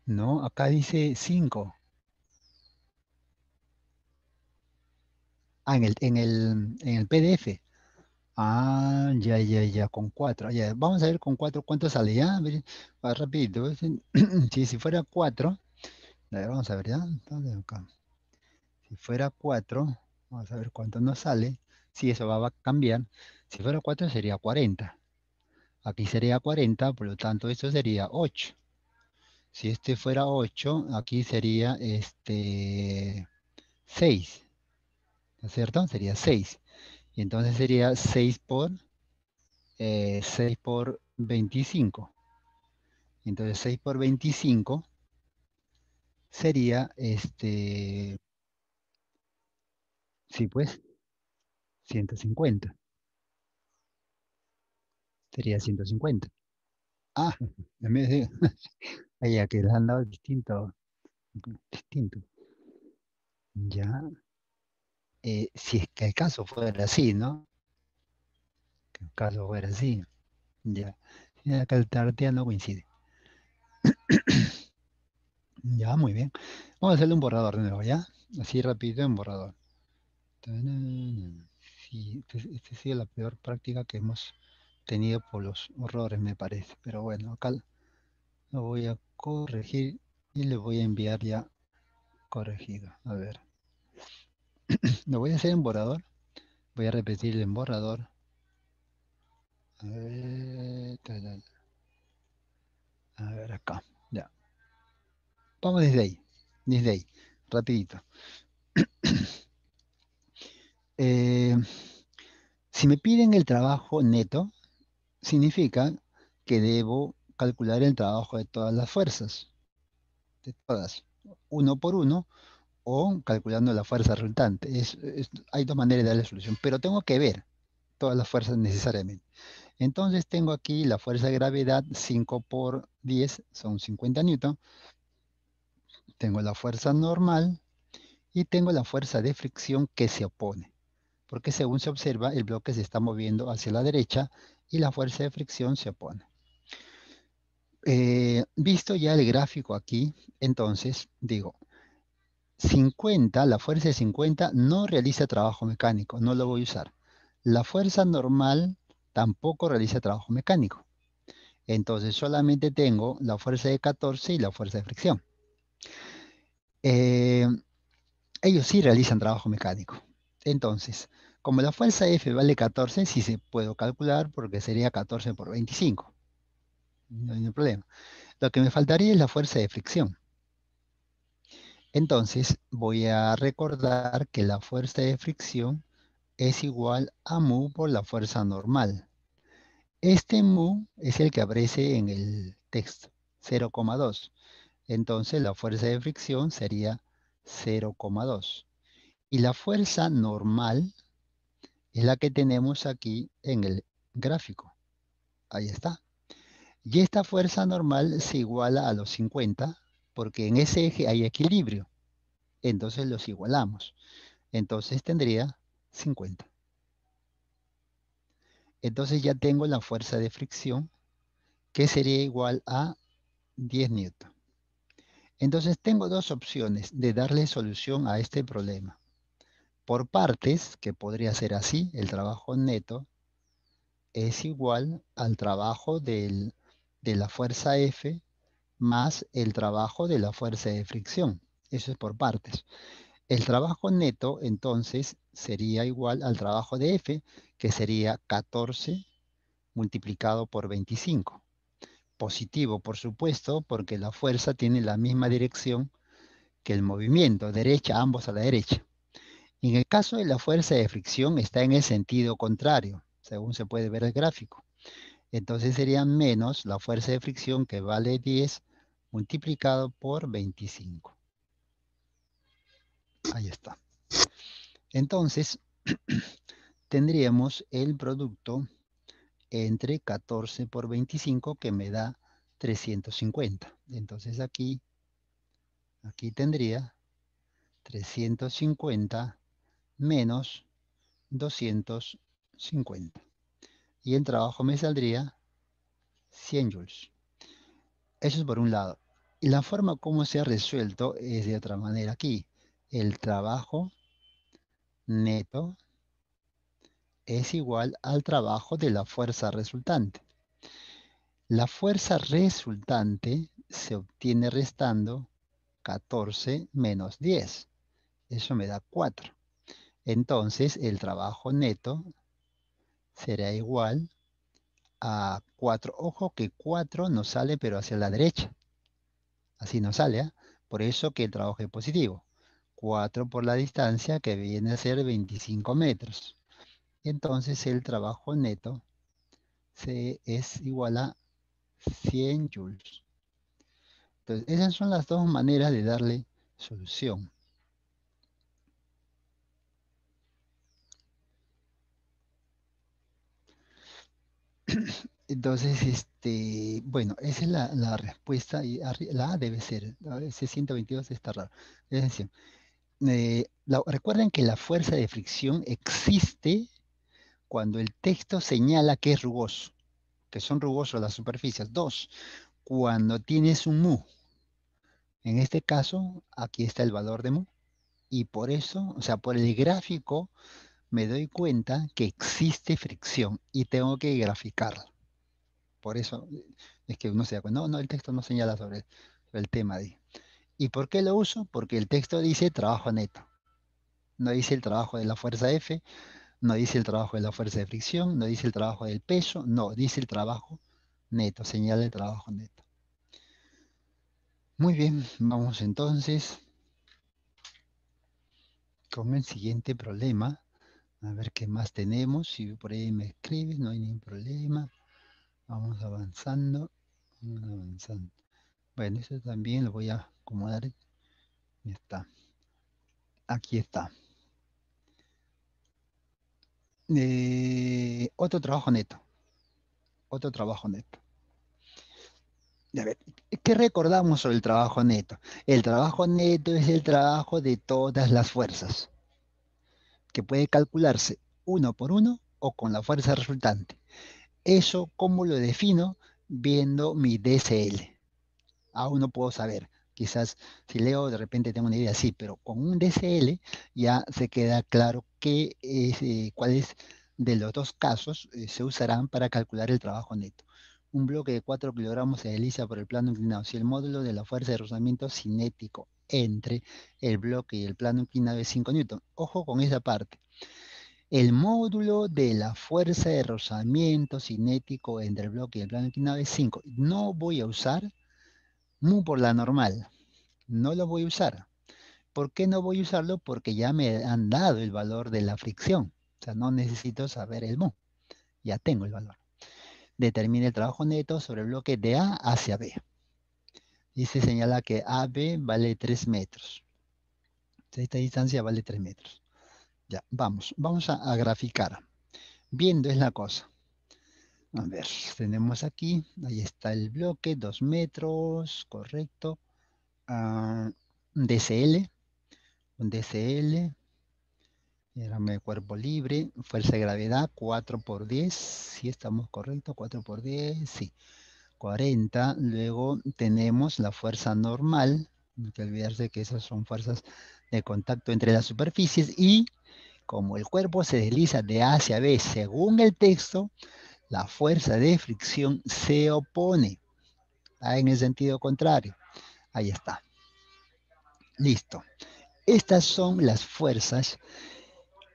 No, acá dice 5. Ah, en el PDF. Ah, ya, ya, ya, con 4. Ya, vamos a ver con 4 cuánto sale. Ya, a ver, rapidito. Si fuera 4, vamos a ver, ya. Entonces, acá. Si fuera 4, vamos a ver cuánto nos sale. Si eso va a cambiar. Si fuera 4 sería 40. Aquí sería 40, por lo tanto esto sería 8. Si este fuera 8, aquí sería 6, ¿no es cierto? Sería 6. Y entonces sería 6 por 25. Entonces 6 por 25 sería, sí, pues, 150. Sería 150. Ah, en vez de, ya que les han dado distinto, distinto. Ya, si es que el caso fuera así, ¿no? Que el caso fuera así. Ya. Sí, acá el tardía no coincide. Ya, muy bien. Vamos a hacerle un borrador de nuevo, ¿ya? Así rápido en borrador. Tarán. Sí, esta ha sido la peor práctica que hemos tenido por los horrores, me parece. Pero bueno, acá lo voy a corregir y le voy a enviar ya corregido. A ver, lo voy a hacer en borrador. Voy a repetir en borrador. A ver, a ver acá. Ya. Vamos desde ahí. Desde ahí. Rapidito. Eh, si me piden el trabajo neto, significa que debo calcular el trabajo de todas las fuerzas, de todas, uno por uno, o calculando la fuerza resultante. Hay dos maneras de darle solución, pero tengo que ver todas las fuerzas necesariamente. Entonces tengo aquí la fuerza de gravedad, 5 por 10 son 50 newton. Tengo la fuerza normal y tengo la fuerza de fricción que se opone, porque según se observa, el bloque se está moviendo hacia la derecha y la fuerza de fricción se opone. Visto ya el gráfico aquí, entonces digo, 50, la fuerza de 50 no realiza trabajo mecánico, no lo voy a usar. La fuerza normal tampoco realiza trabajo mecánico. Entonces solamente tengo la fuerza de 14 y la fuerza de fricción. Eh, Ellos sí realizan trabajo mecánico. Entonces, como la fuerza F vale 14, sí se puedo calcular porque sería 14 por 25. No hay ningún problema. Lo que me faltaría es la fuerza de fricción. Entonces, voy a recordar que la fuerza de fricción es igual a mu por la fuerza normal. Este mu es el que aparece en el texto, 0,2. Entonces, la fuerza de fricción sería 0,2. Y la fuerza normal es la que tenemos aquí en el gráfico. Ahí está. Y esta fuerza normal se iguala a los 50 porque en ese eje hay equilibrio. Entonces los igualamos. Entonces tendría 50. Entonces ya tengo la fuerza de fricción que sería igual a 10 newton. Entonces tengo dos opciones de darle solución a este problema. Por partes, que podría ser así, el trabajo neto es igual al trabajo de la fuerza F más el trabajo de la fuerza de fricción. Eso es por partes. El trabajo neto entonces sería igual al trabajo de F, que sería 14 multiplicado por 25. Positivo, por supuesto, porque la fuerza tiene la misma dirección que el movimiento, derecha, ambos a la derecha. En el caso de la fuerza de fricción está en el sentido contrario, según se puede ver el gráfico. Entonces sería menos la fuerza de fricción que vale 10 multiplicado por 25. Ahí está. Entonces tendríamos el producto entre 14 por 25 que me da 350. Entonces aquí tendría 350 menos 250. Y el trabajo me saldría 100 joules. Eso es por un lado. Y la forma como se ha resuelto es de otra manera aquí. El trabajo neto es igual al trabajo de la fuerza resultante. La fuerza resultante se obtiene restando 14 menos 10. Eso me da 4. Entonces, el trabajo neto será igual a 4. Ojo que 4 no sale, pero hacia la derecha. Así no sale, ¿ah? Por eso que el trabajo es positivo. 4 por la distancia, que viene a ser 25 metros. Entonces, el trabajo neto es igual a 100 joules. Entonces, esas son las dos maneras de darle solución. Entonces, bueno, esa es la respuesta y la A debe ser, ese 122 está raro. Es decir, recuerden que la fuerza de fricción existe cuando el texto señala que es rugoso, que son rugosos las superficies. Dos, cuando tienes un mu. En este caso, aquí está el valor de mu. Y por eso, o sea, por el gráfico, me doy cuenta que existe fricción y tengo que graficarla. Por eso es que uno se da cuenta, no, no, el texto no señala sobre el tema de. ¿Y por qué lo uso? Porque el texto dice trabajo neto. No dice el trabajo de la fuerza F, no dice el trabajo de la fuerza de fricción, no dice el trabajo del peso, no, dice el trabajo neto, señala el trabajo neto. Muy bien, vamos entonces con el siguiente problema. A ver qué más tenemos. Si por ahí me escribes, no hay ningún problema. Vamos avanzando. Vamos avanzando. Bueno, eso también lo voy a acomodar. Ya está. Aquí está. Otro trabajo neto. Otro trabajo neto. A ver, ¿qué recordamos sobre el trabajo neto? El trabajo neto es el trabajo de todas las fuerzas, que puede calcularse uno por uno o con la fuerza resultante. Eso, ¿cómo lo defino? Viendo mi DCL. Aún no puedo saber. Quizás si leo de repente tengo una idea así, pero con un DCL ya se queda claro cuáles de los dos casos se usarán para calcular el trabajo neto. Un bloque de 4 kilogramos se desliza por el plano inclinado. Si el módulo de la fuerza de rozamiento cinético entre el bloque y el plano inclinado es 5 newton. Ojo con esa parte. El módulo de la fuerza de rozamiento cinético entre el bloque y el plano inclinado es 5. No voy a usar mu por la normal. No lo voy a usar. ¿Por qué no voy a usarlo? Porque ya me han dado el valor de la fricción. O sea, no necesito saber el mu. Ya tengo el valor. Determine el trabajo neto sobre el bloque de A hacia B. Y se señala que AB vale 3 metros. Esta distancia vale 3 metros. Ya, vamos a graficar. Viendo es la cosa. A ver, tenemos aquí, ahí está el bloque, 2 metros, correcto. Un DCL, un DCL, érame cuerpo libre, fuerza de gravedad, 4 por 10, si estamos correctos, 4 por 10, sí, 40. Luego tenemos la fuerza normal, no hay que olvidarse que esas son fuerzas de contacto entre las superficies y como el cuerpo se desliza de A hacia B según el texto, la fuerza de fricción se opone, ¿ah? En el sentido contrario. Ahí está. Listo. Estas son las fuerzas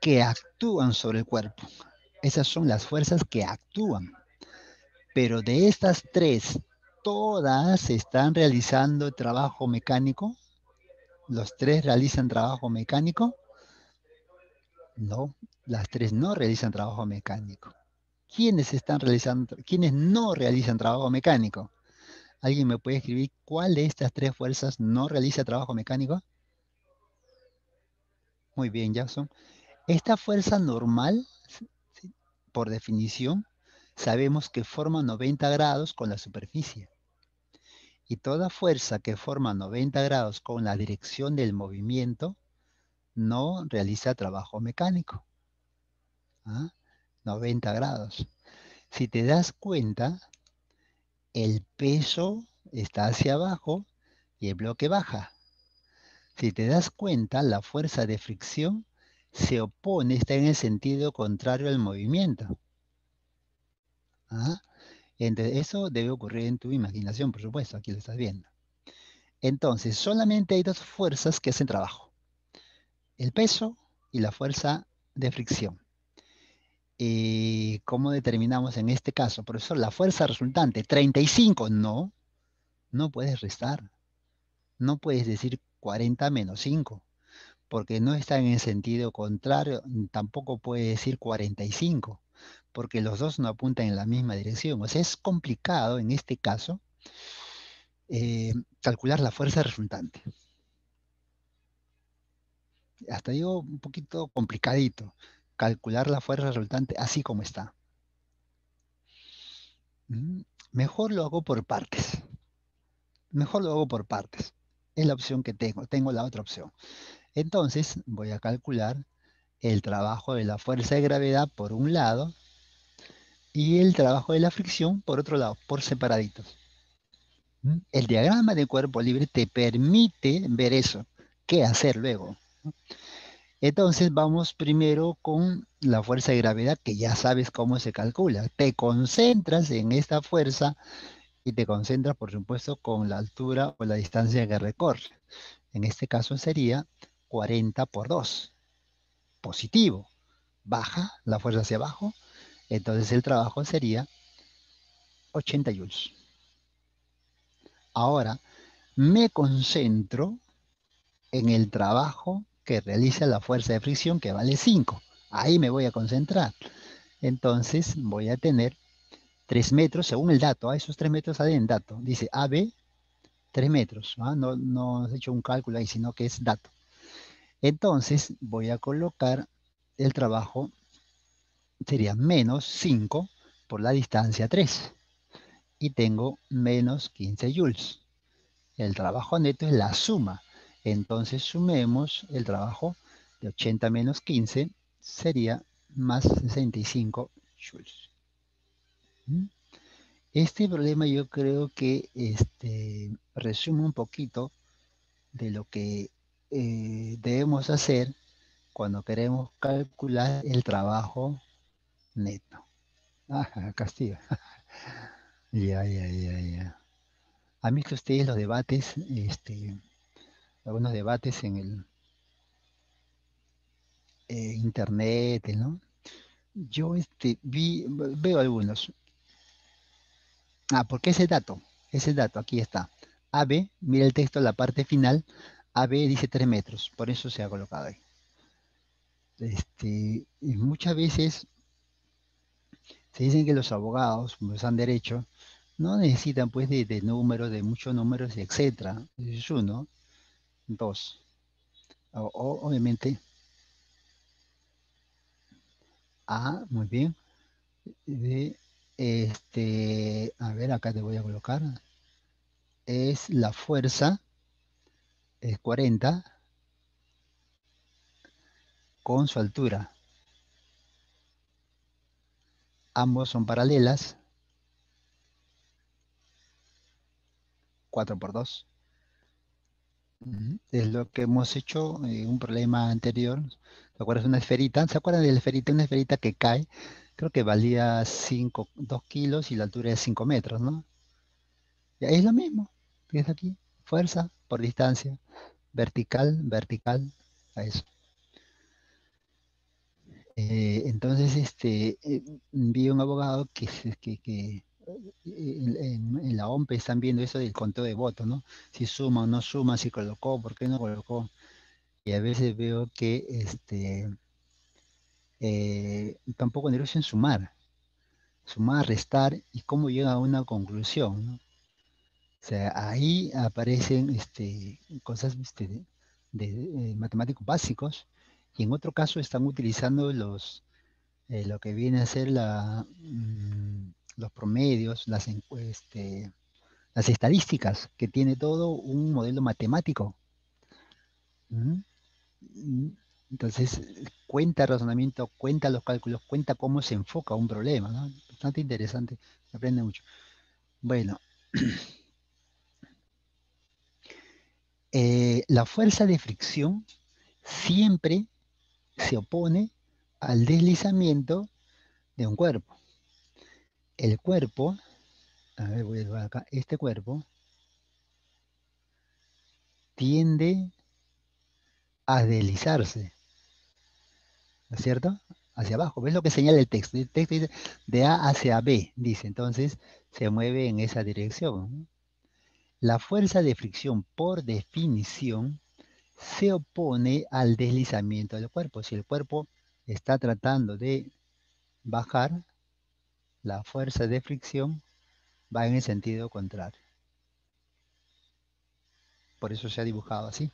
que actúan sobre el cuerpo. Esas son las fuerzas que actúan. Pero de estas tres, todas están realizando trabajo mecánico. ¿Los tres realizan trabajo mecánico? No, las tres no realizan trabajo mecánico. ¿Quiénes no realizan trabajo mecánico? ¿Alguien me puede escribir cuál de estas tres fuerzas no realiza trabajo mecánico? Muy bien, Jackson. Esta fuerza normal, ¿sí? Por definición, sabemos que forma 90 grados con la superficie. Y toda fuerza que forma 90 grados con la dirección del movimiento no realiza trabajo mecánico. ¿Ah? 90 grados. Si te das cuenta, el peso está hacia abajo y el bloque baja. Si te das cuenta, la fuerza de fricción se opone, está en el sentido contrario al movimiento. ¿Ah? Entonces, eso debe ocurrir en tu imaginación, por supuesto, aquí lo estás viendo. Entonces, solamente hay dos fuerzas que hacen trabajo, el peso y la fuerza de fricción. ¿Y cómo determinamos en este caso? Profesor, la fuerza resultante, 35, no, no puedes restar, no puedes decir 40 menos 5, porque no está en el sentido contrario, tampoco puede decir 45, porque los dos no apuntan en la misma dirección. O sea, es complicado en este caso calcular la fuerza resultante. Hasta digo un poquito complicadito, calcular la fuerza resultante así como está. Mm, Mejor lo hago por partes. Mejor lo hago por partes. Es la opción que tengo. Tengo la otra opción. Entonces voy a calcular el trabajo de la fuerza de gravedad por un lado y el trabajo de la fricción por otro lado, por separaditos. El diagrama de cuerpo libre te permite ver eso. ¿Qué hacer luego? Entonces vamos primero con la fuerza de gravedad, que ya sabes cómo se calcula. Te concentras en esta fuerza y te concentras, por supuesto, con la altura o la distancia que recorre. En este caso sería 40 por 2, positivo. Baja la fuerza hacia abajo, entonces el trabajo sería 80 joules. Ahora, me concentro en el trabajo que realiza la fuerza de fricción, que vale 5. Ahí me voy a concentrar. Entonces voy a tener 3 metros, según el dato, esos 3 metros salen en dato. Dice AB, 3 metros. No, no he hecho un cálculo ahí, sino que es dato. Entonces voy a colocar el trabajo, sería menos 5 por la distancia 3. Y tengo menos 15 joules. El trabajo neto es la suma. Entonces sumemos el trabajo de 80 menos 15, sería más 65 joules. ¿Mm? Este problema yo creo que resume un poquito de lo que debemos hacer cuando queremos calcular el trabajo neto. Ah, castigo. Ya, ya, ya, ya. ¿Han visto ustedes los debates, algunos debates en el internet, ¿no? Yo veo algunos. Porque ese dato, aquí está. AB, mira el texto, la parte final, AB dice 3 metros, por eso se ha colocado ahí. Y muchas veces se dicen que los abogados, como han derecho, no necesitan pues de números, de muchos números, etcétera. Ese es uno. Dos. Obviamente, muy bien. De, a ver, acá te voy a colocar. Es la fuerza, es 40 con su altura. Ambos son paralelas, 4 por 2. Es lo que hemos hecho en un problema anterior. ¿Te acuerdas de una esferita? ¿Se acuerdan de la esferita? Una esferita que cae, creo que valía 2 kilos y la altura es 5 metros, ¿no? Ya es lo mismo, es aquí, fuerza por distancia, vertical, vertical, a eso. Entonces, vi un abogado que en la OMP están viendo eso del conteo de votos, ¿no? Si suma o no suma, si colocó, por qué no colocó. Y a veces veo que tampoco negocio en sumar, restar y cómo llega a una conclusión, ¿no? O sea, ahí aparecen cosas matemáticos básicos y en otro caso están utilizando lo que viene a ser los promedios, las estadísticas, que tiene todo un modelo matemático. ¿Mm? Mm, Entonces, cuenta el razonamiento, cuenta los cálculos, cuenta cómo se enfoca un problema, ¿no? Bastante interesante, se aprende mucho. Bueno, La fuerza de fricción siempre se opone al deslizamiento de un cuerpo. El cuerpo, a ver, voy a ver acá, este cuerpo tiende a deslizarse, ¿no es cierto? Hacia abajo. ¿Ves lo que señala el texto? El texto dice de A hacia B, dice. Entonces se mueve en esa dirección, ¿no? La fuerza de fricción, por definición, se opone al deslizamiento del cuerpo. Si el cuerpo está tratando de bajar, la fuerza de fricción va en el sentido contrario. Por eso se ha dibujado así.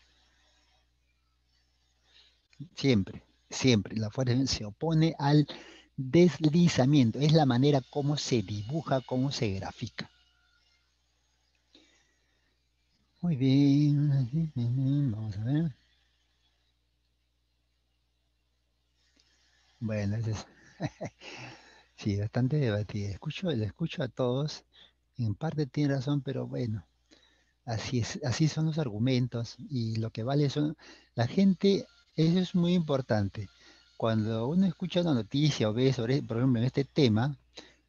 Siempre, siempre. La fuerza se opone al deslizamiento. Es la manera como se dibuja, cómo se grafica. Muy bien. Vamos a ver. Bueno, ese es sí, bastante debatido. Le escucho a todos. En parte tiene razón, pero bueno, así es, así son los argumentos y lo que vale son la gente, eso es muy importante. Cuando uno escucha una noticia o ve sobre, por ejemplo, en este tema,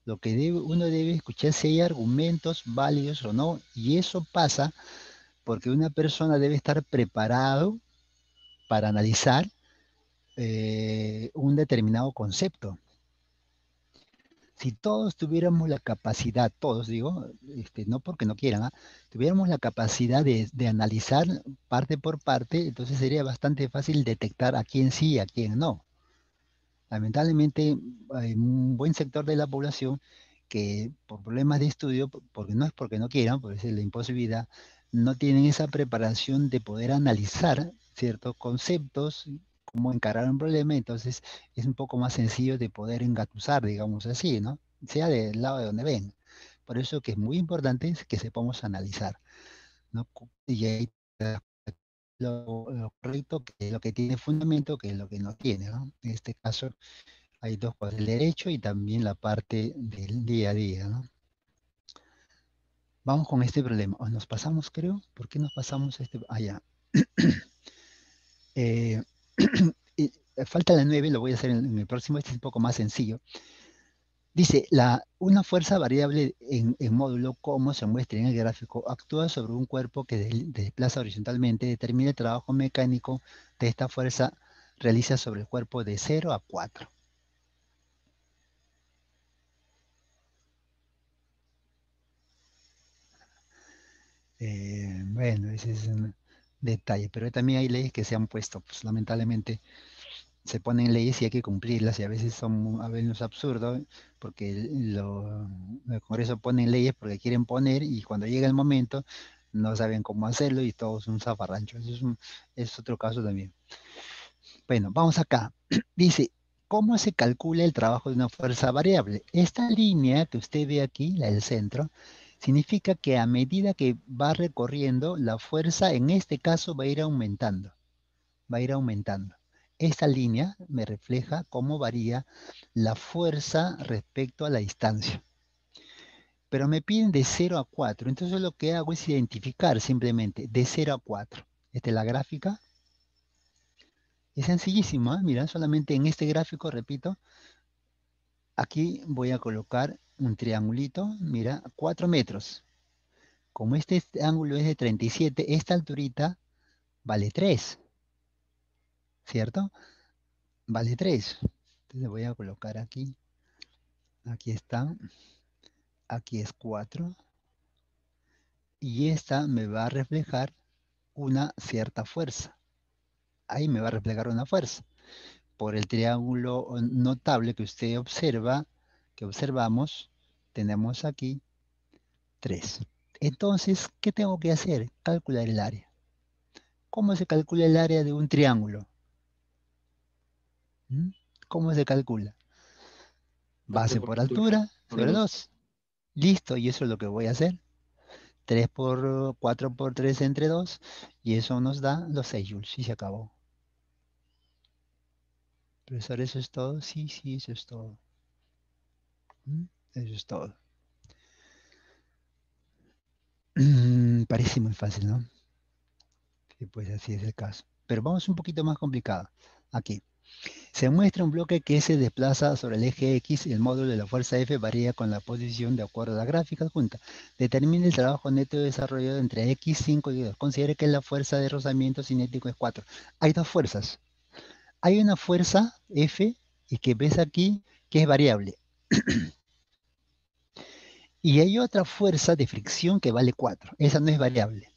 lo que uno debe escuchar si hay argumentos válidos o no, y eso pasa porque una persona debe estar preparado para analizar un determinado concepto. Si todos tuviéramos la capacidad, todos digo, no porque no quieran, ¿ah? Tuviéramos la capacidad de analizar parte por parte, entonces sería bastante fácil detectar a quién sí y a quién no. Lamentablemente hay un buen sector de la población que por problemas de estudio, porque no es porque no quieran, por eso es la imposibilidad, no tienen esa preparación de poder analizar ciertos conceptos, cómo encarar un problema, entonces es un poco más sencillo de poder engatusar, digamos así, ¿no? Sea del lado de donde ven. Por eso que es muy importante es que sepamos analizar, ¿no? Y ahí lo correcto, que es lo que tiene fundamento, que es lo que no tiene, ¿no? En este caso hay dos cosas, el derecho y también la parte del día a día, ¿no? Vamos con este problema. O nos pasamos, creo. ¿Por qué nos pasamos a este? Ah, ya. Eh, falta la 9, lo voy a hacer en el próximo. Este es un poco más sencillo. Dice, una fuerza variable en módulo, como se muestra en el gráfico, actúa sobre un cuerpo que desplaza horizontalmente, determina el trabajo mecánico de esta fuerza, realiza sobre el cuerpo de 0 a 4. Bueno, ese es un detalle, pero también hay leyes que se han puesto, pues lamentablemente se ponen leyes y hay que cumplirlas y a veces son a veces absurdo porque el Congreso pone leyes porque quieren poner y cuando llega el momento no saben cómo hacerlo y todo es un zafarrancho. Eso es otro caso también. Bueno, vamos acá. Dice, ¿cómo se calcula el trabajo de una fuerza variable? Esta línea que usted ve aquí, la del centro, significa que a medida que va recorriendo, la fuerza en este caso va a ir aumentando, va a ir aumentando. Esta línea me refleja cómo varía la fuerza respecto a la distancia. Pero me piden de 0 a 4, entonces lo que hago es identificar simplemente de 0 a 4. Esta es la gráfica. Es sencillísimo, ¿ah? Mira, solamente en este gráfico, repito, aquí voy a colocar un triangulito, mira, 4 metros. Como este ángulo es de 37, esta alturita vale 3, ¿cierto? Vale 3. Entonces voy a colocar aquí, aquí está, aquí es 4, y esta me va a reflejar una cierta fuerza. Ahí me va a reflejar una fuerza. Por el triángulo notable que usted observa, que observamos, tenemos aquí 3. Entonces, ¿qué tengo que hacer? Calcular el área. ¿Cómo se calcula el área de un triángulo? ¿Mm? ¿Cómo se calcula? Altura Base por por altura, altura sobre sobre 2. 2. Listo, y eso es lo que voy a hacer. 3 por 4 por 3 entre 2, y eso nos da los 6 joules, y se acabó. Profesor, ¿eso es todo? Sí, sí, eso es todo. ¿Mm? Eso es todo. Parece muy fácil, ¿no? Sí, pues así es el caso. Pero vamos un poquito más complicado. Aquí. Se muestra un bloque que se desplaza sobre el eje X y el módulo de la fuerza F varía con la posición de acuerdo a la gráfica adjunta. Determine el trabajo neto desarrollado entre X, 5 y 2. Considere que la fuerza de rozamiento cinético es 4. Hay dos fuerzas. Hay una fuerza F y que ves aquí que es variable. Y hay otra fuerza de fricción que vale 4. Esa no es variable.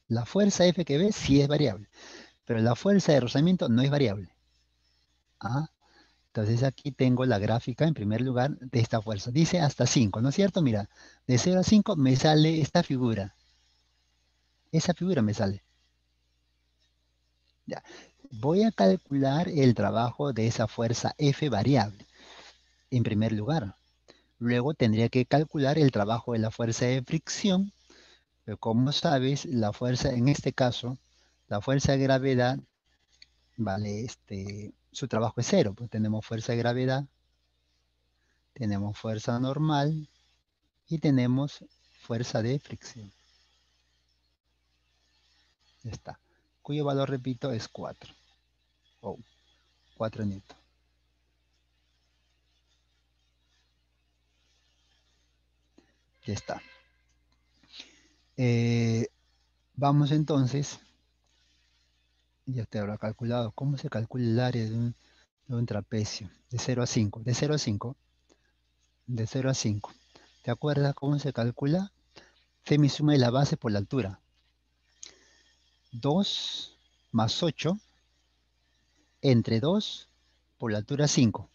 La fuerza F que ves sí es variable, pero la fuerza de rozamiento no es variable. ¿Ah? Entonces aquí tengo la gráfica en primer lugar de esta fuerza. Dice hasta 5, ¿no es cierto? Mira, de 0 a 5 me sale esta figura. Esa figura me sale. Ya. Voy a calcular el trabajo de esa fuerza F variable, en primer lugar. Luego tendría que calcular el trabajo de la fuerza de fricción, pero como sabes, la fuerza, en este caso, la fuerza de gravedad, vale, su trabajo es cero, pues tenemos fuerza de gravedad, tenemos fuerza normal y tenemos fuerza de fricción. Ya está. Cuyo valor, repito, es 4. Oh, 4 newton. Ya está. Eh, vamos entonces, ya te habrá calculado, ¿cómo se calcula el área de un trapecio? De 0 a 5. De 0 a 5. De 0 a 5. ¿Te acuerdas cómo se calcula? Semisuma de la base por la altura. 2 más 8 entre 2 por la altura 5.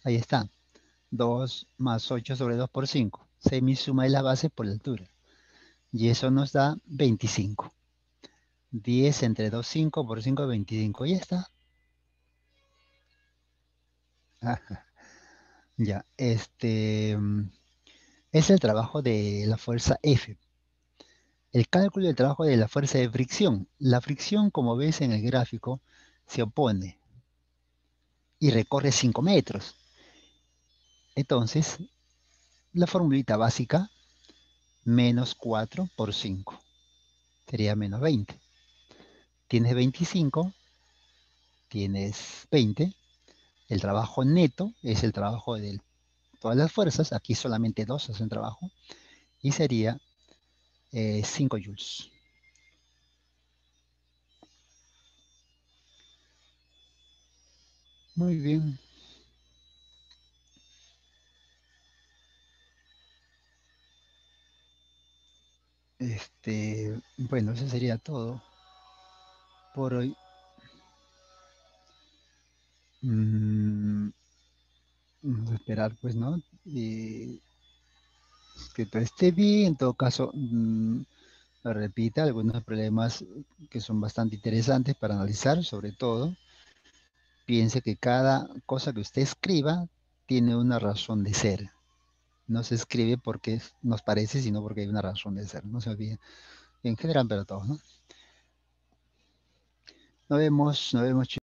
Ahí está. 2 más 8 sobre 2 por 5. Semisuma de la base por la altura. Y eso nos da 25. 10 entre 2, 5 por 5, 25. Ya está. Ajá. Ya, es el trabajo de la fuerza F. El cálculo del trabajo de la fuerza de fricción. La fricción, como ves en el gráfico, se opone y recorre 5 metros. Entonces, la formulita básica, menos 4 por 5, sería menos 20. Tienes 25, tienes 20. El trabajo neto es el trabajo de todas las fuerzas. Aquí solamente dos hacen trabajo. Y sería 5 joules. Muy bien. Bueno, eso sería todo por hoy. Mm, Vamos a esperar, pues, ¿no? Y que todo esté bien. En todo caso, repita algunos problemas que son bastante interesantes para analizar, sobre todo. Piense que cada cosa que usted escriba tiene una razón de ser. No se escribe porque nos parece, sino porque hay una razón de ser. No se olvide. En general, pero todos, ¿no? Nos vemos, chicos.